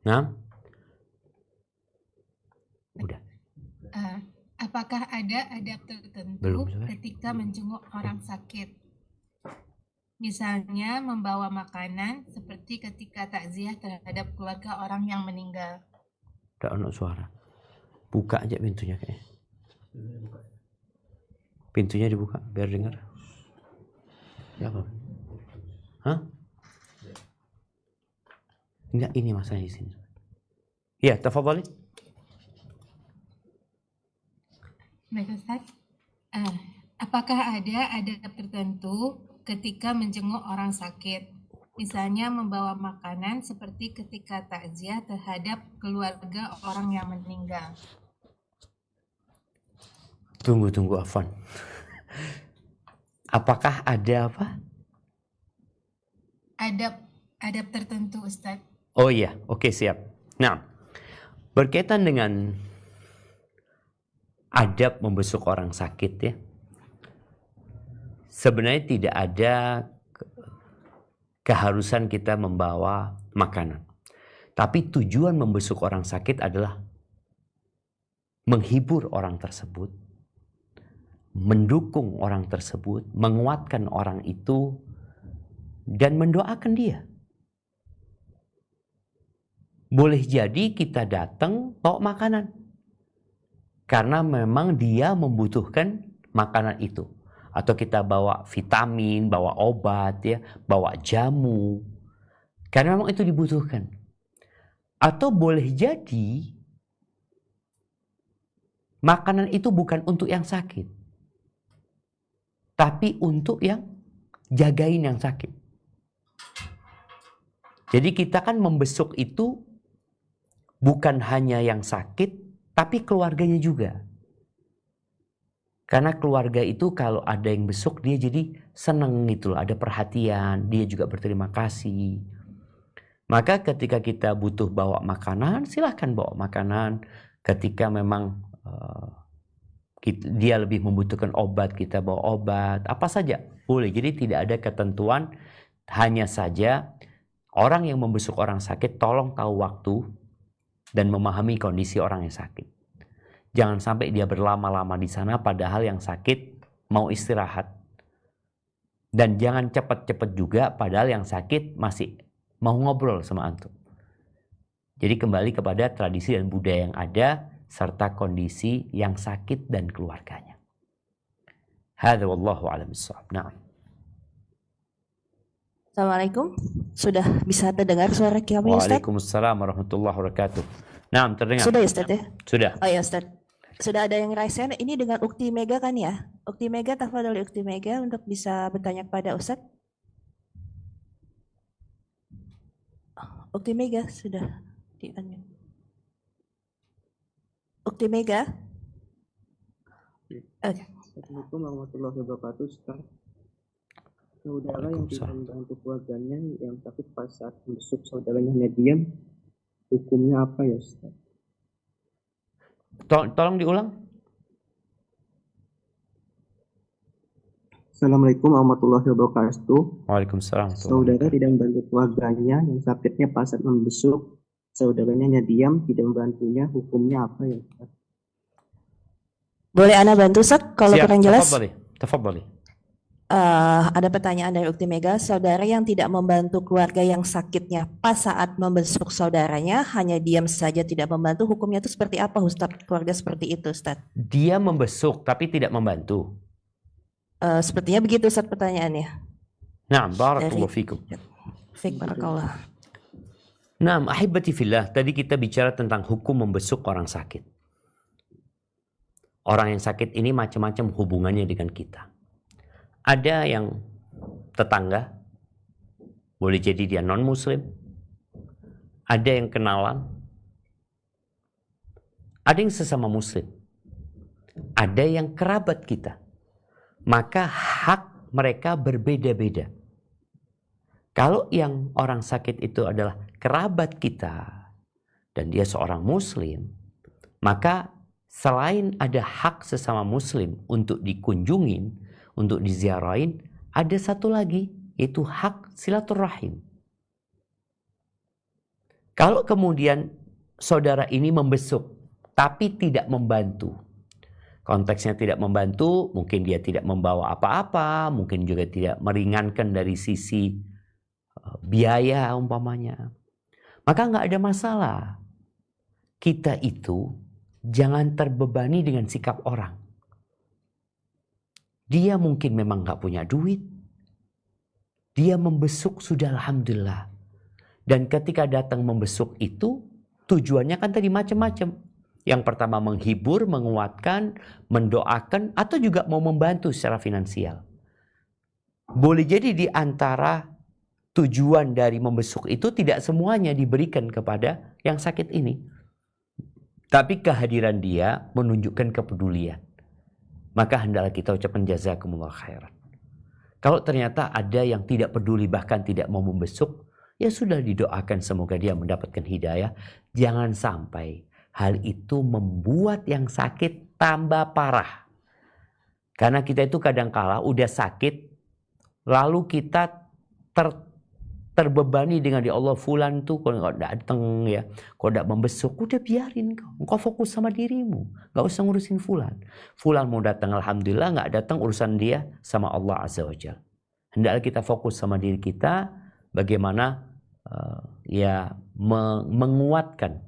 Nah, udah. Apakah ada adab tertentu ketika menjenguk orang sakit? Misalnya membawa makanan seperti ketika takziah terhadap keluarga orang yang meninggal. Udah ada suara. Buka aja pintunya kayaknya. Pintunya dibuka biar dengar. Ya apa? Hah? Enggak, ini masalahnya di sini. Ya, tafadhali. Baik, Ustaz. Apakah ada adab tertentu ketika menjenguk orang sakit? Misalnya membawa makanan seperti ketika takziah terhadap keluarga orang yang meninggal. Tunggu, afwan. Apakah ada apa? Adab tertentu, Ustaz. Oh iya, oke, siap. Nah, berkaitan dengan adab membesuk orang sakit ya. Sebenarnya tidak ada keharusan kita membawa makanan. Tapi tujuan membesuk orang sakit adalah menghibur orang tersebut, mendukung orang tersebut, menguatkan orang itu, dan mendoakan dia. Boleh jadi kita datang bawa makanan, karena memang dia membutuhkan makanan itu. Atau kita bawa vitamin, bawa obat, ya, bawa jamu, karena memang itu dibutuhkan. Atau boleh jadi makanan itu bukan untuk yang sakit, tapi untuk yang jagain yang sakit. Jadi kita kan membesuk itu bukan hanya yang sakit, tapi keluarganya juga. Karena keluarga itu kalau ada yang besuk, dia jadi seneng gitu loh, ada perhatian, dia juga berterima kasih. Maka ketika kita butuh bawa makanan, silahkan bawa makanan. Ketika memang dia lebih membutuhkan obat, kita bawa obat, apa saja boleh. Jadi tidak ada ketentuan, hanya saja orang yang membesuk orang sakit tolong tahu waktu dan memahami kondisi orang yang sakit. Jangan sampai dia berlama-lama di sana padahal yang sakit mau istirahat. Dan jangan cepat-cepat juga padahal yang sakit masih mau ngobrol sama antum. Jadi kembali kepada tradisi dan budaya yang ada serta kondisi yang sakit dan keluarganya. Hadza wallahu a'lam bissawab. Na'am. Assalamualaikum. Sudah bisa terdengar suara kami, Ustaz? Waalaikumsalam warahmatullahi wabarakatuh. Naam, terdengar. Sudah ya, Ustaz ya? Sudah. Oh ya, Ustaz. Sudah ada yang raise hand. Ini dengan Ukti Mega kan ya? Ukti Mega, tafadhol Ukti Mega untuk bisa bertanya kepada Ustaz. Ukti Mega sudah di-unmute. Ukti Mega. Oke. Assalamualaikum warahmatullahi wabarakatuh, Ustaz. Saudara yang tidak membantu keluarganya yang sakit pas saat membesuk saudaranya hanya diam, hukumnya apa ya, Ustaz? Tolong diulang. Assalamualaikum warahmatullahi wabarakatuh. Waalaikumsalam. Saudara tidak membantu keluarganya yang sakitnya pas saat membesuk saudaranya hanya diam, tidak membantunya, hukumnya apa ya, Ustaz? Boleh Ana bantu, Ustaz? Kalau Siap, kurang jelas. Tafadhali. Ada pertanyaan dari Ukti Mega. Saudara yang tidak membantu keluarga yang sakitnya pas saat membesuk saudaranya, hanya diam saja tidak membantu, hukumnya itu seperti apa, Ustaz? Keluarga seperti itu, Ustaz? Dia membesuk tapi tidak membantu. Sepertinya begitu, Ustaz, pertanyaannya. Nah, barakallahu fikum. Fik barakallah. Nah, ahibati fillah, tadi kita bicara tentang hukum membesuk orang sakit. Orang yang sakit ini macam-macam hubungannya dengan kita. Ada yang tetangga, boleh jadi dia non-muslim. Ada yang kenalan. Ada yang sesama muslim. Ada yang kerabat kita. Maka hak mereka berbeda-beda. Kalau yang orang sakit itu adalah kerabat kita dan dia seorang muslim, maka selain ada hak sesama muslim untuk dikunjungin, untuk diziarahin, ada satu lagi, yaitu hak silaturahim. Kalau kemudian saudara ini membesuk tapi tidak membantu, konteksnya tidak membantu, mungkin dia tidak membawa apa-apa, mungkin juga tidak meringankan dari sisi biaya umpamanya, maka nggak ada masalah. Kita itu jangan terbebani dengan sikap orang. Dia mungkin memang nggak punya duit, dia membesuk sudah alhamdulillah. Dan ketika datang membesuk itu tujuannya kan tadi macam-macam. Yang pertama menghibur, menguatkan, mendoakan, atau juga mau membantu secara finansial. Boleh jadi di antara tujuan dari membesuk itu tidak semuanya diberikan kepada yang sakit ini. Tapi kehadiran dia menunjukkan kepedulian. Maka hendaklah kita ucapkan jazakumullah khairan. Kalau ternyata ada yang tidak peduli bahkan tidak mau membesuk, ya sudah didoakan semoga dia mendapatkan hidayah. Jangan sampai hal itu membuat yang sakit tambah parah. Karena kita itu kadangkala udah sakit, lalu kita terbebani dengan ya Allah fulan tuh kalau nggak datang ya, kalau nggak membesuk, udah biarin engkau fokus sama dirimu, nggak usah ngurusin fulan. Fulan mau datang alhamdulillah, nggak datang urusan dia sama Allah Azza wa Jalla. Hendaklah kita fokus sama diri kita, bagaimana menguatkan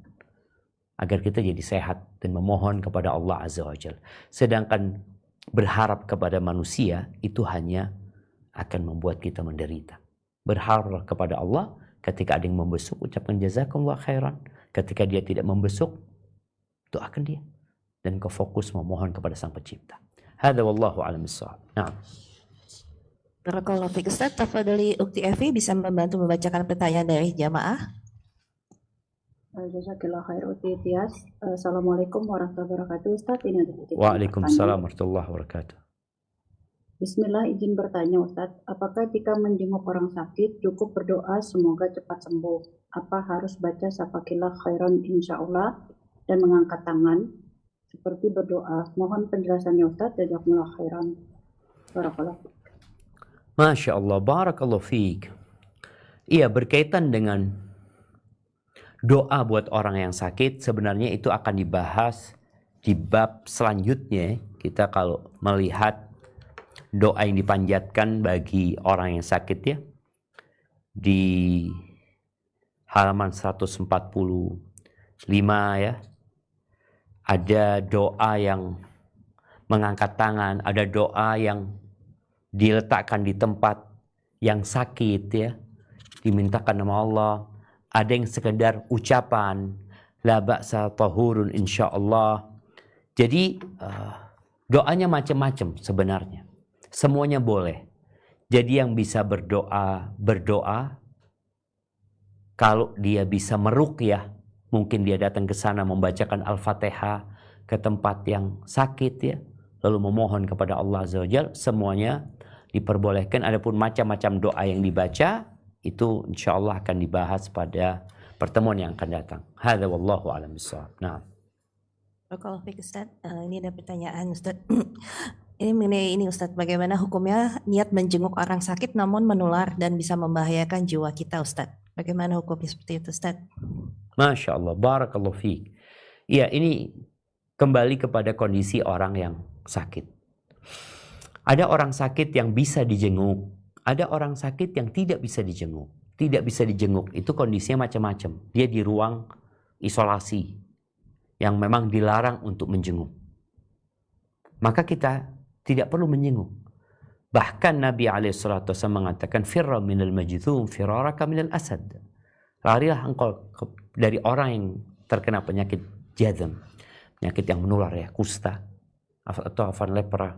agar kita jadi sehat dan memohon kepada Allah Azza wa Jalla. Sedangkan berharap kepada manusia itu hanya akan membuat kita menderita. Berharap kepada Allah, ketika ada yang membesuk, ucapkan jazakumullah khairan. Ketika dia tidak membesuk, doakan dia. Dan kau fokus memohon kepada Sang Pencipta. Hadza wallahu a'lam bissawab. Nah. Barakallahu fiik. Ustaz, tafadhali Ukti Evi bisa membantu membacakan pertanyaan dari jamaah. Jazakillah khair Uti Tias. Assalamualaikum warahmatullahi wabarakatuh. Ustaz, ini ada Waalaikumsalam warahmatullahi wabarakatuh. Bismillah, izin bertanya Ustadz, apakah jika menjenguk orang sakit cukup berdoa semoga cepat sembuh? Apa harus baca safakillah khairan insyaallah dan mengangkat tangan seperti berdoa? Mohon penjelasannya Ustadz, jazakumullah khairan. Barakallah. Masya Allah, barakallahu fiik. Iya, berkaitan dengan doa buat orang yang sakit, sebenarnya itu akan dibahas di bab selanjutnya. Kita kalau melihat doa yang dipanjatkan bagi orang yang sakit ya, di halaman 145 ya, ada doa yang mengangkat tangan, ada doa yang diletakkan di tempat yang sakit ya, dimintakan nama Allah, ada yang sekedar ucapan la ba'sa tahurun insyaallah. Jadi doanya macam-macam sebenarnya. Semuanya boleh. Jadi yang bisa berdoa. Kalau dia bisa meruqyah, mungkin dia datang ke sana membacakan Al-Fatihah ke tempat yang sakit ya, lalu memohon kepada Allah Azza wa Jalla, semuanya diperbolehkan. Adapun macam-macam doa yang dibaca, itu insyaallah akan dibahas pada pertemuan yang akan datang. Hadza wallahu a'lam bissawab. Nah. Barakallahu fiik Ustaz. Ini ada pertanyaan Ustaz. Ini mengenai ini Ustadz, bagaimana hukumnya niat menjenguk orang sakit namun menular dan bisa membahayakan jiwa kita Ustadz? Bagaimana hukumnya seperti itu Ustadz? Masya Allah, barakallahu fiik. Iya, ini kembali kepada kondisi orang yang sakit. Ada orang sakit yang bisa dijenguk, ada orang sakit yang tidak bisa dijenguk. Tidak bisa dijenguk itu kondisinya macam-macam. Dia di ruang isolasi yang memang dilarang untuk menjenguk. Maka kita tidak perlu menjenguk. Bahkan Nabi SAW mengatakan, firra minal majthum firaraka minal asad. Larilah engkau dari orang yang terkena penyakit jazam, penyakit yang menular ya, kusta atau afan lepra.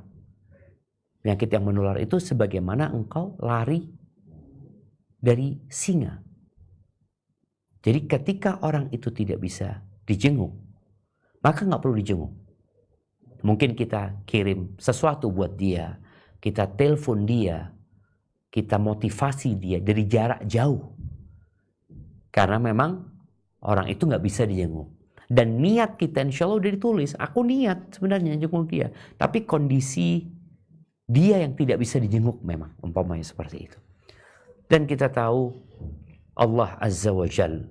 Penyakit yang menular itu sebagaimana engkau lari dari singa. Jadi ketika orang itu tidak bisa dijenguk, maka nggak perlu dijenguk. Mungkin kita kirim sesuatu buat dia, kita telepon dia, kita motivasi dia dari jarak jauh. Karena memang orang itu nggak bisa dijenguk. Dan niat kita insya Allah udah ditulis. Aku niat sebenarnya jenguk dia. Tapi kondisi dia yang tidak bisa dijenguk memang umpamanya seperti itu. Dan kita tahu Allah Azza wa Jalla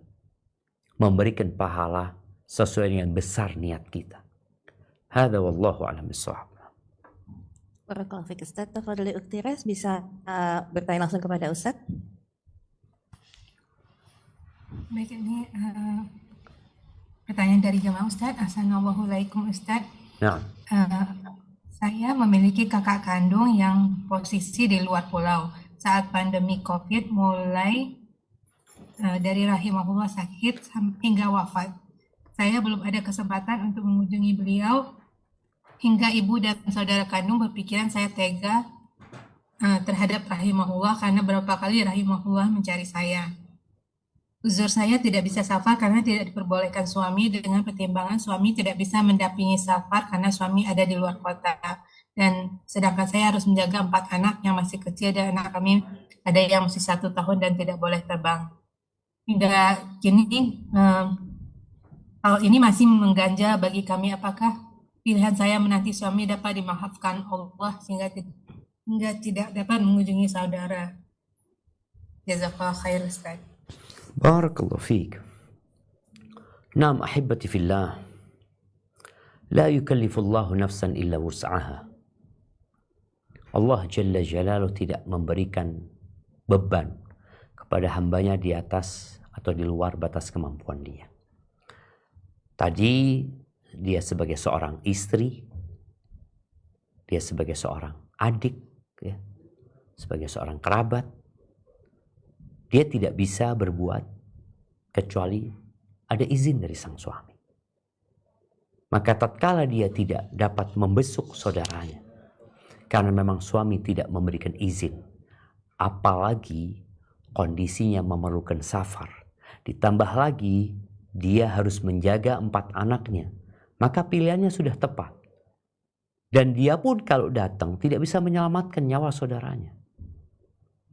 memberikan pahala sesuai dengan besar niat kita. Hadza wallahu a'lam bissawab. Barakallahu fiik Ustaz. Tafadhali Ukti Res bisa bertanya langsung kepada Ustaz. Baik, ini pertanyaan dari jemaah Ustaz. Assalamualaikum Ustaz. Nah. Saya memiliki kakak kandung yang posisi di luar pulau saat pandemi COVID mulai dari rahimahullah sakit hingga wafat. Saya belum ada kesempatan untuk mengunjungi beliau hingga ibu dan saudara kandung berpikiran saya tega terhadap rahimahullah karena berapa kali rahimahullah mencari saya. Uzur saya tidak bisa safar karena tidak diperbolehkan suami dengan pertimbangan suami tidak bisa mendampingi safar karena suami ada di luar kota. Dan sedangkan saya harus menjaga 4 anak yang masih kecil dan anak kami ada yang masih 1 tahun dan tidak boleh terbang. Hingga kini hal ini masih mengganjal bagi kami. Apakah pilihan saya menanti suami dapat dimaafkan Allah sehingga tidak dapat mengunjungi saudara? Jazakallah khair Ustaz. Barakallahu fiik. Naam ahibati fillah. La yukallifullahu nafsan illa wus'aha. Allah Jalla Jalaluhu tidak memberikan beban kepada hambanya di atas atau di luar batas kemampuan dia. Tadi dia sebagai seorang istri, dia sebagai seorang adik, ya, sebagai seorang kerabat, dia tidak bisa berbuat kecuali ada izin dari sang suami. Maka tatkala dia tidak dapat membesuk saudaranya, karena memang suami tidak memberikan izin, apalagi kondisinya memerlukan safar, ditambah lagi dia harus menjaga 4 anaknya, maka pilihannya sudah tepat. Dan dia pun kalau datang tidak bisa menyelamatkan nyawa saudaranya.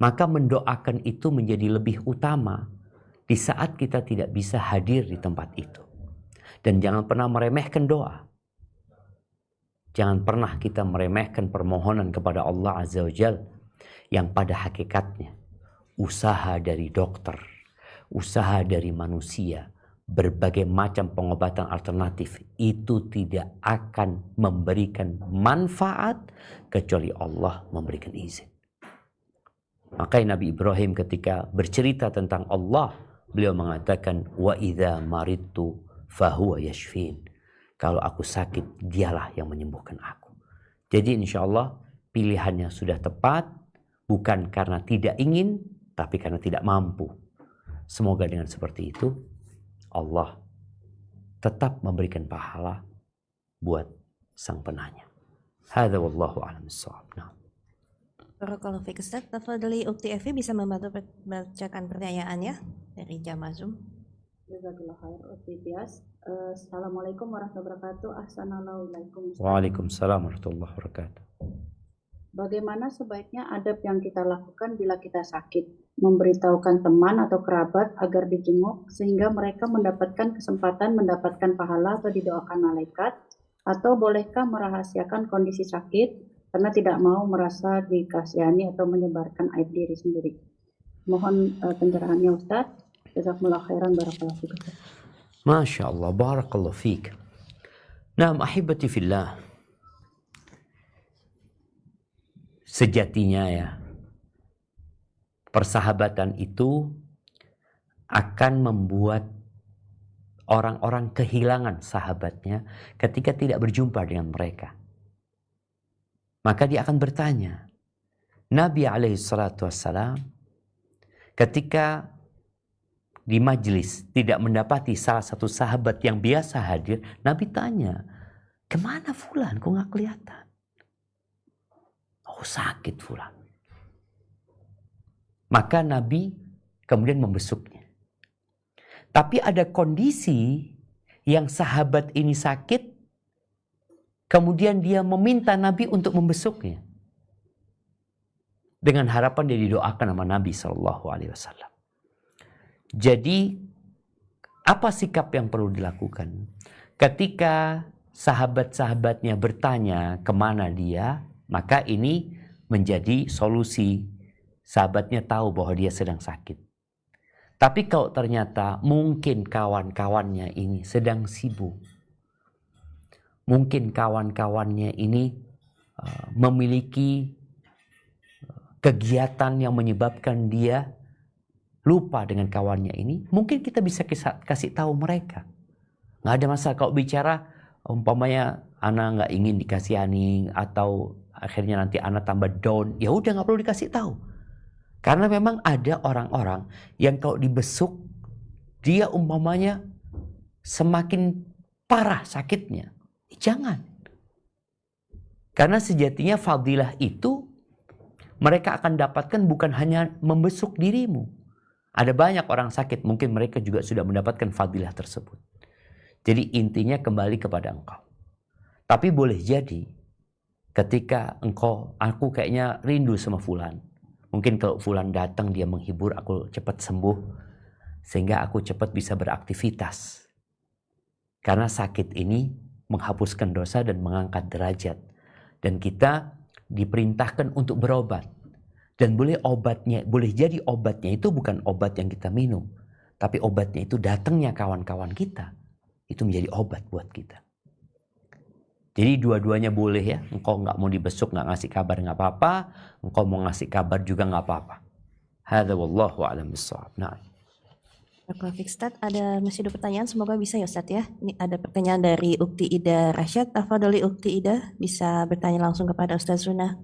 Maka mendoakan itu menjadi lebih utama di saat kita tidak bisa hadir di tempat itu. Dan jangan pernah meremehkan doa. Jangan pernah kita meremehkan permohonan kepada Allah Azza wa Jalla yang pada hakikatnya usaha dari dokter, usaha dari manusia, berbagai macam pengobatan alternatif itu tidak akan memberikan manfaat kecuali Allah memberikan izin. Makanya Nabi Ibrahim ketika bercerita tentang Allah, beliau mengatakan wa idza maridtu fahuwa yashfin. Kalau aku sakit, dialah yang menyembuhkan aku. Jadi insya Allah pilihannya sudah tepat, bukan karena tidak ingin, tapi karena tidak mampu. Semoga dengan seperti itu Allah tetap memberikan pahala buat sang penanya. Hadza wallahu a'lam bissawab. Nah. Barakallahu fiik Ustaz. Tafadhali Ukti Evi bisa membantu bacakan pertanyaannya dari jamaah Zoom. Jazakallah khair Ukti Tias. Assalamualaikum warahmatullahi wabarakatuh. Assalamualaikum. Waalaikumsalam warahmatullahi wabarakatuh. Bagaimana sebaiknya adab yang kita lakukan bila kita sakit? Memberitahukan teman atau kerabat agar dijenguk sehingga mereka mendapatkan kesempatan mendapatkan pahala atau didoakan malaikat, atau bolehkah merahasiakan kondisi sakit karena tidak mau merasa dikasihani atau menyebarkan aib diri sendiri? Mohon pencerahannya Ustaz. Jazakumullah khairan barakallahu fiik. Masya Allah, barakallahu fiik. Naam ahibati fillah. Sejatinya ya, persahabatan itu akan membuat orang-orang kehilangan sahabatnya ketika tidak berjumpa dengan mereka. Maka dia akan bertanya. Nabi SAW ketika di majlis tidak mendapati salah satu sahabat yang biasa hadir, Nabi tanya, kemana fulan? Kok nggak kelihatan? Oh sakit fulan. Maka Nabi kemudian membesuknya. Tapi ada kondisi yang sahabat ini sakit, kemudian dia meminta Nabi untuk membesuknya. Dengan harapan dia didoakan sama Nabi SAW. Jadi, apa sikap yang perlu dilakukan? Ketika sahabat-sahabatnya bertanya kemana dia, maka ini menjadi solusi. Sahabatnya tahu bahwa dia sedang sakit. Tapi kalau ternyata mungkin kawan-kawannya ini sedang sibuk, mungkin kawan-kawannya ini memiliki kegiatan yang menyebabkan dia lupa dengan kawannya ini, mungkin kita bisa kasih tahu mereka. Nggak ada masalah kalau bicara umpamanya anak nggak ingin dikasihani atau akhirnya nanti anak tambah down, ya udah nggak perlu dikasih tahu. Karena memang ada orang-orang yang kalau dibesuk dia umpamanya semakin parah sakitnya. Jangan. Karena sejatinya fadilah itu mereka akan dapatkan bukan hanya membesuk dirimu. Ada banyak orang sakit, mungkin mereka juga sudah mendapatkan fadilah tersebut. Jadi intinya kembali kepada engkau. Tapi boleh jadi ketika aku kayaknya rindu sama fulan. Mungkin kalau fulan datang dia menghibur aku cepat sembuh. Sehingga aku cepat bisa beraktivitas. Karena sakit ini menghapuskan dosa dan mengangkat derajat. Dan kita diperintahkan untuk berobat. Dan boleh jadi obatnya itu bukan obat yang kita minum, tapi obatnya itu datangnya kawan-kawan kita, itu menjadi obat buat kita. Jadi dua-duanya boleh ya. Engkau nggak mau dibesuk, nggak ngasih kabar nggak apa-apa. Engkau mau ngasih kabar juga nggak apa-apa. Hadza wallahu a'lam bissawab. Nah. Baik, Ustadz, masih ada pertanyaan, semoga bisa ya Ustadz ya. Ini ada pertanyaan dari Ukti Ida Rasyad. Tafadholi Ukti Ida, bisa bertanya langsung kepada Ustadz Zuna.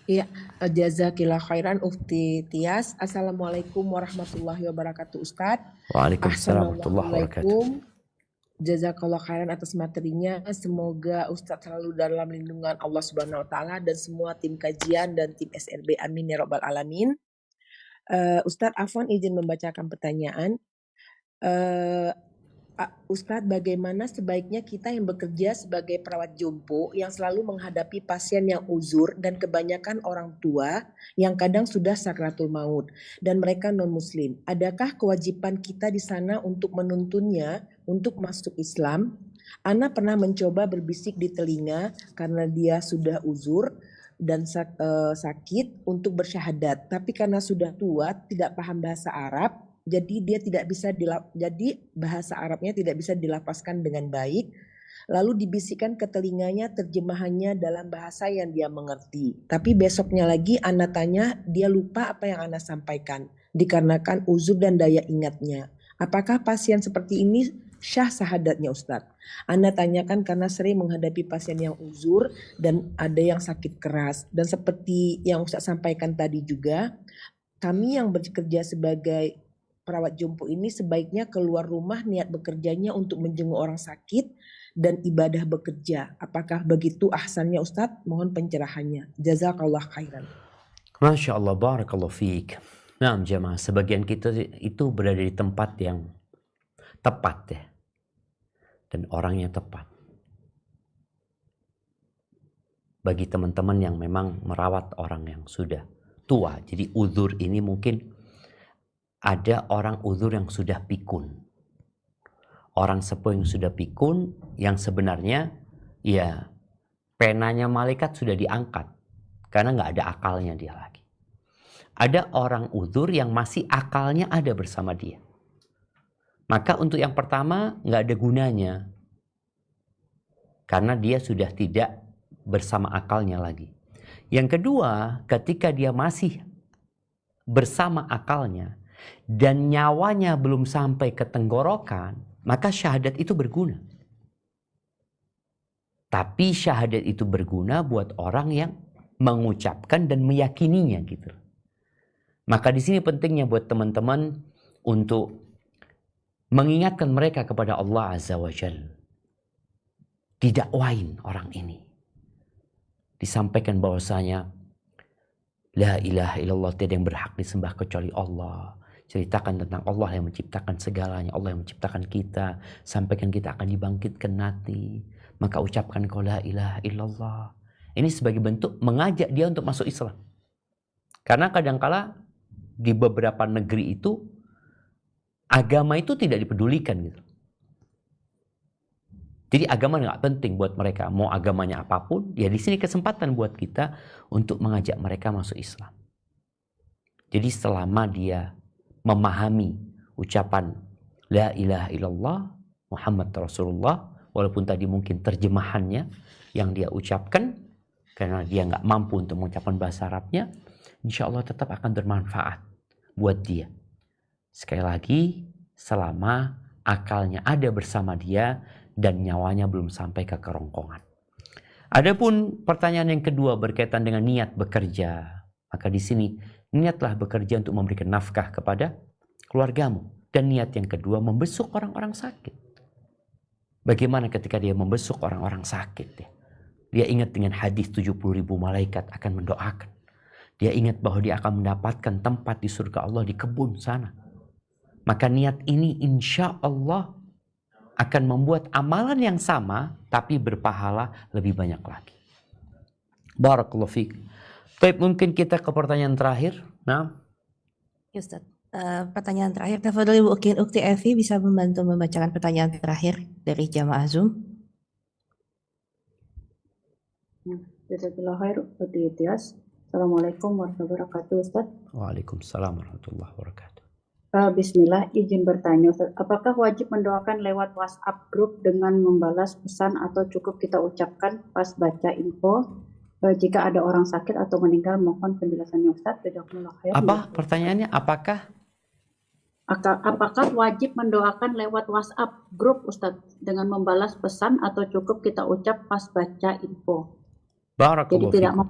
Iya, jazakillah khairan Ukti Tias. Assalamualaikum warahmatullahi wabarakatuh Ustadz. Waalaikumsalam warahmatullahi wabarakatuh. Jazakallah khairan atas materinya. Semoga Ustadz selalu dalam lindungan Allah Subhanahu wa taala dan semua tim kajian dan tim SLB. Amin ya rabbal alamin. Ustadz Afwan izin membacakan pertanyaan. Ustadz, bagaimana sebaiknya kita yang bekerja sebagai perawat jompo yang selalu menghadapi pasien yang uzur dan kebanyakan orang tua yang kadang sudah sakratul maut dan mereka non-muslim. Adakah kewajiban kita di sana untuk menuntunnya untuk masuk Islam? Ana pernah mencoba berbisik di telinga karena dia sudah uzur dan sakit untuk bersyahadat, tapi karena sudah tua tidak paham bahasa Arab, jadi dia tidak bisa jadi bahasa Arabnya tidak bisa dilafazkan dengan baik. Lalu dibisikkan ke telinganya terjemahannya dalam bahasa yang dia mengerti. Tapi besoknya lagi Ana tanya, dia lupa apa yang Ana sampaikan dikarenakan uzur dan daya ingatnya. Apakah pasien seperti ini syah syahadatnya Ustadz? Ana tanyakan karena sering menghadapi pasien yang uzur dan ada yang sakit keras. Dan seperti yang Ustadz sampaikan tadi juga, kami yang bekerja sebagai perawat jompo ini sebaiknya keluar rumah niat bekerjanya untuk menjenguk orang sakit dan ibadah bekerja. Apakah begitu ahsannya Ustadz? Mohon pencerahannya. Jazakallah khairan. Masya Allah, barakallahu fiik. Nah jemaah, sebagian kita itu berada di tempat yang tepat ya. Dan orang yang tepat. Bagi teman-teman yang memang merawat orang yang sudah tua. Jadi uzur ini mungkin ada orang uzur yang sudah pikun. Orang sepuh yang sudah pikun, yang sebenarnya ya penanya malaikat sudah diangkat. Karena nggak ada akalnya dia lagi. Ada orang uzur yang masih akalnya ada bersama dia. Maka untuk yang pertama nggak ada gunanya. Karena dia sudah tidak bersama akalnya lagi. Yang kedua, ketika dia masih bersama akalnya, dan nyawanya belum sampai ke tenggorokan, maka syahadat itu berguna. Tapi syahadat itu berguna buat orang yang mengucapkan dan meyakininya gitu. Maka di sini pentingnya buat teman-teman untuk mengingatkan mereka kepada Allah Azza wa Jalla. Didakwain orang ini. Disampaikan bahwasanya la ilaha illallah, tiada yang berhak disembah kecuali Allah. Ceritakan tentang Allah yang menciptakan segalanya, Allah yang menciptakan kita, sampaikan kita akan dibangkitkan nanti. Maka ucapkan kau la ilaha illallah. Ini sebagai bentuk mengajak dia untuk masuk Islam. Karena kadangkala di beberapa negeri itu agama itu tidak dipedulikan gitu. Jadi agama nggak penting buat mereka, mau agamanya apapun, ya di sini kesempatan buat kita untuk mengajak mereka masuk Islam. Jadi selama dia memahami ucapan la ilaha illallah Muhammad Rasulullah, walaupun tadi mungkin terjemahannya yang dia ucapkan karena dia nggak mampu untuk mengucapkan bahasa Arabnya, insya Allah tetap akan bermanfaat buat dia. Sekali lagi, selama akalnya ada bersama dia dan nyawanya belum sampai ke kerongkongan. Adapun pertanyaan yang kedua berkaitan dengan niat bekerja, maka di sini niatlah bekerja untuk memberikan nafkah kepada keluargamu. Dan niat yang kedua membesuk orang-orang sakit. Bagaimana ketika dia membesuk orang-orang sakit ya? Dia ingat dengan hadis 70.000 malaikat akan mendoakan. Dia ingat bahwa dia akan mendapatkan tempat di surga Allah di kebun sana. Maka niat ini insya Allah akan membuat amalan yang sama tapi berpahala lebih banyak lagi. Barakallahu fiik. Baik, mungkin kita ke pertanyaan terakhir. Nah, Ya Ustaz, pertanyaan terakhir, tafadhol Ibu Ukti Evi bisa membantu membacakan pertanyaan terakhir dari jamaah Zoom. Jazakallah khair Ukti Tias. Assalamualaikum warahmatullahi wabarakatuh, Ustaz. Waalaikumsalam warahmatullahi wabarakatuh. Bismillah, izin bertanya, Ustaz. Apakah wajib mendoakan lewat WhatsApp grup dengan membalas pesan atau cukup kita ucapkan pas baca info? Jika ada orang sakit atau meninggal, mohon penjelasannya, Ustaz. Jazakumullah khair. Apa pertanyaannya? Apakah wajib mendoakan lewat WhatsApp grup, Ustaz, dengan membalas pesan atau cukup kita ucap pas baca info? Barakallahu Jadi tidak fikum.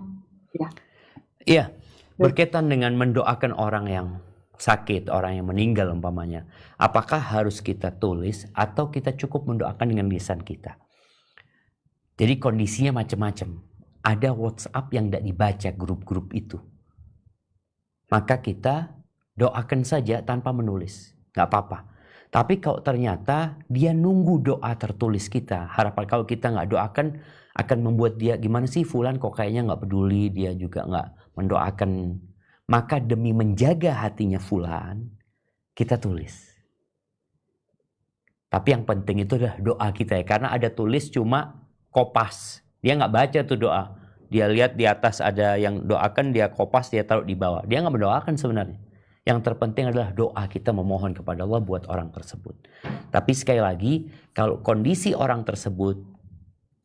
ya. Iya, berkaitan dengan mendoakan orang yang sakit, orang yang meninggal umpamanya. Apakah harus kita tulis atau kita cukup mendoakan dengan lisan kita? Jadi kondisinya macam-macam. Ada WhatsApp yang tidak dibaca grup-grup itu. Maka kita doakan saja tanpa menulis. Nggak apa-apa. Tapi kalau ternyata dia nunggu doa tertulis kita. Harapan kalau kita nggak doakan akan membuat dia, gimana sih fulan kok kayaknya nggak peduli. Dia juga nggak mendoakan. Maka demi menjaga hatinya fulan, kita tulis. Tapi yang penting itu adalah doa kita ya. Karena ada tulis cuma kopas. Dia nggak baca tuh doa. Dia lihat di atas ada yang doakan, dia kopas, dia taruh di bawah. Dia nggak mendoakan sebenarnya. Yang terpenting adalah doa kita memohon kepada Allah buat orang tersebut. Tapi sekali lagi, kalau kondisi orang tersebut,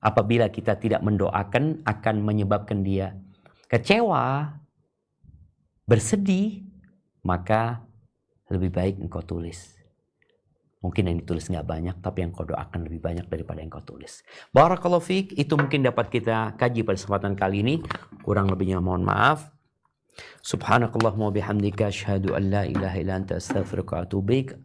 apabila kita tidak mendoakan, akan menyebabkan dia kecewa, bersedih, maka lebih baik engkau tulis. Mungkin yang ditulis nggak banyak, tapi yang kau doakan lebih banyak daripada yang kau tulis. Barakallahu fiik, itu mungkin dapat kita kaji pada kesempatan kali ini. Kurang lebihnya mohon maaf. Subhanakallahumma bihamdika asyhadu an la ilaha illa anta astaghfiruka wa atubu ilaik.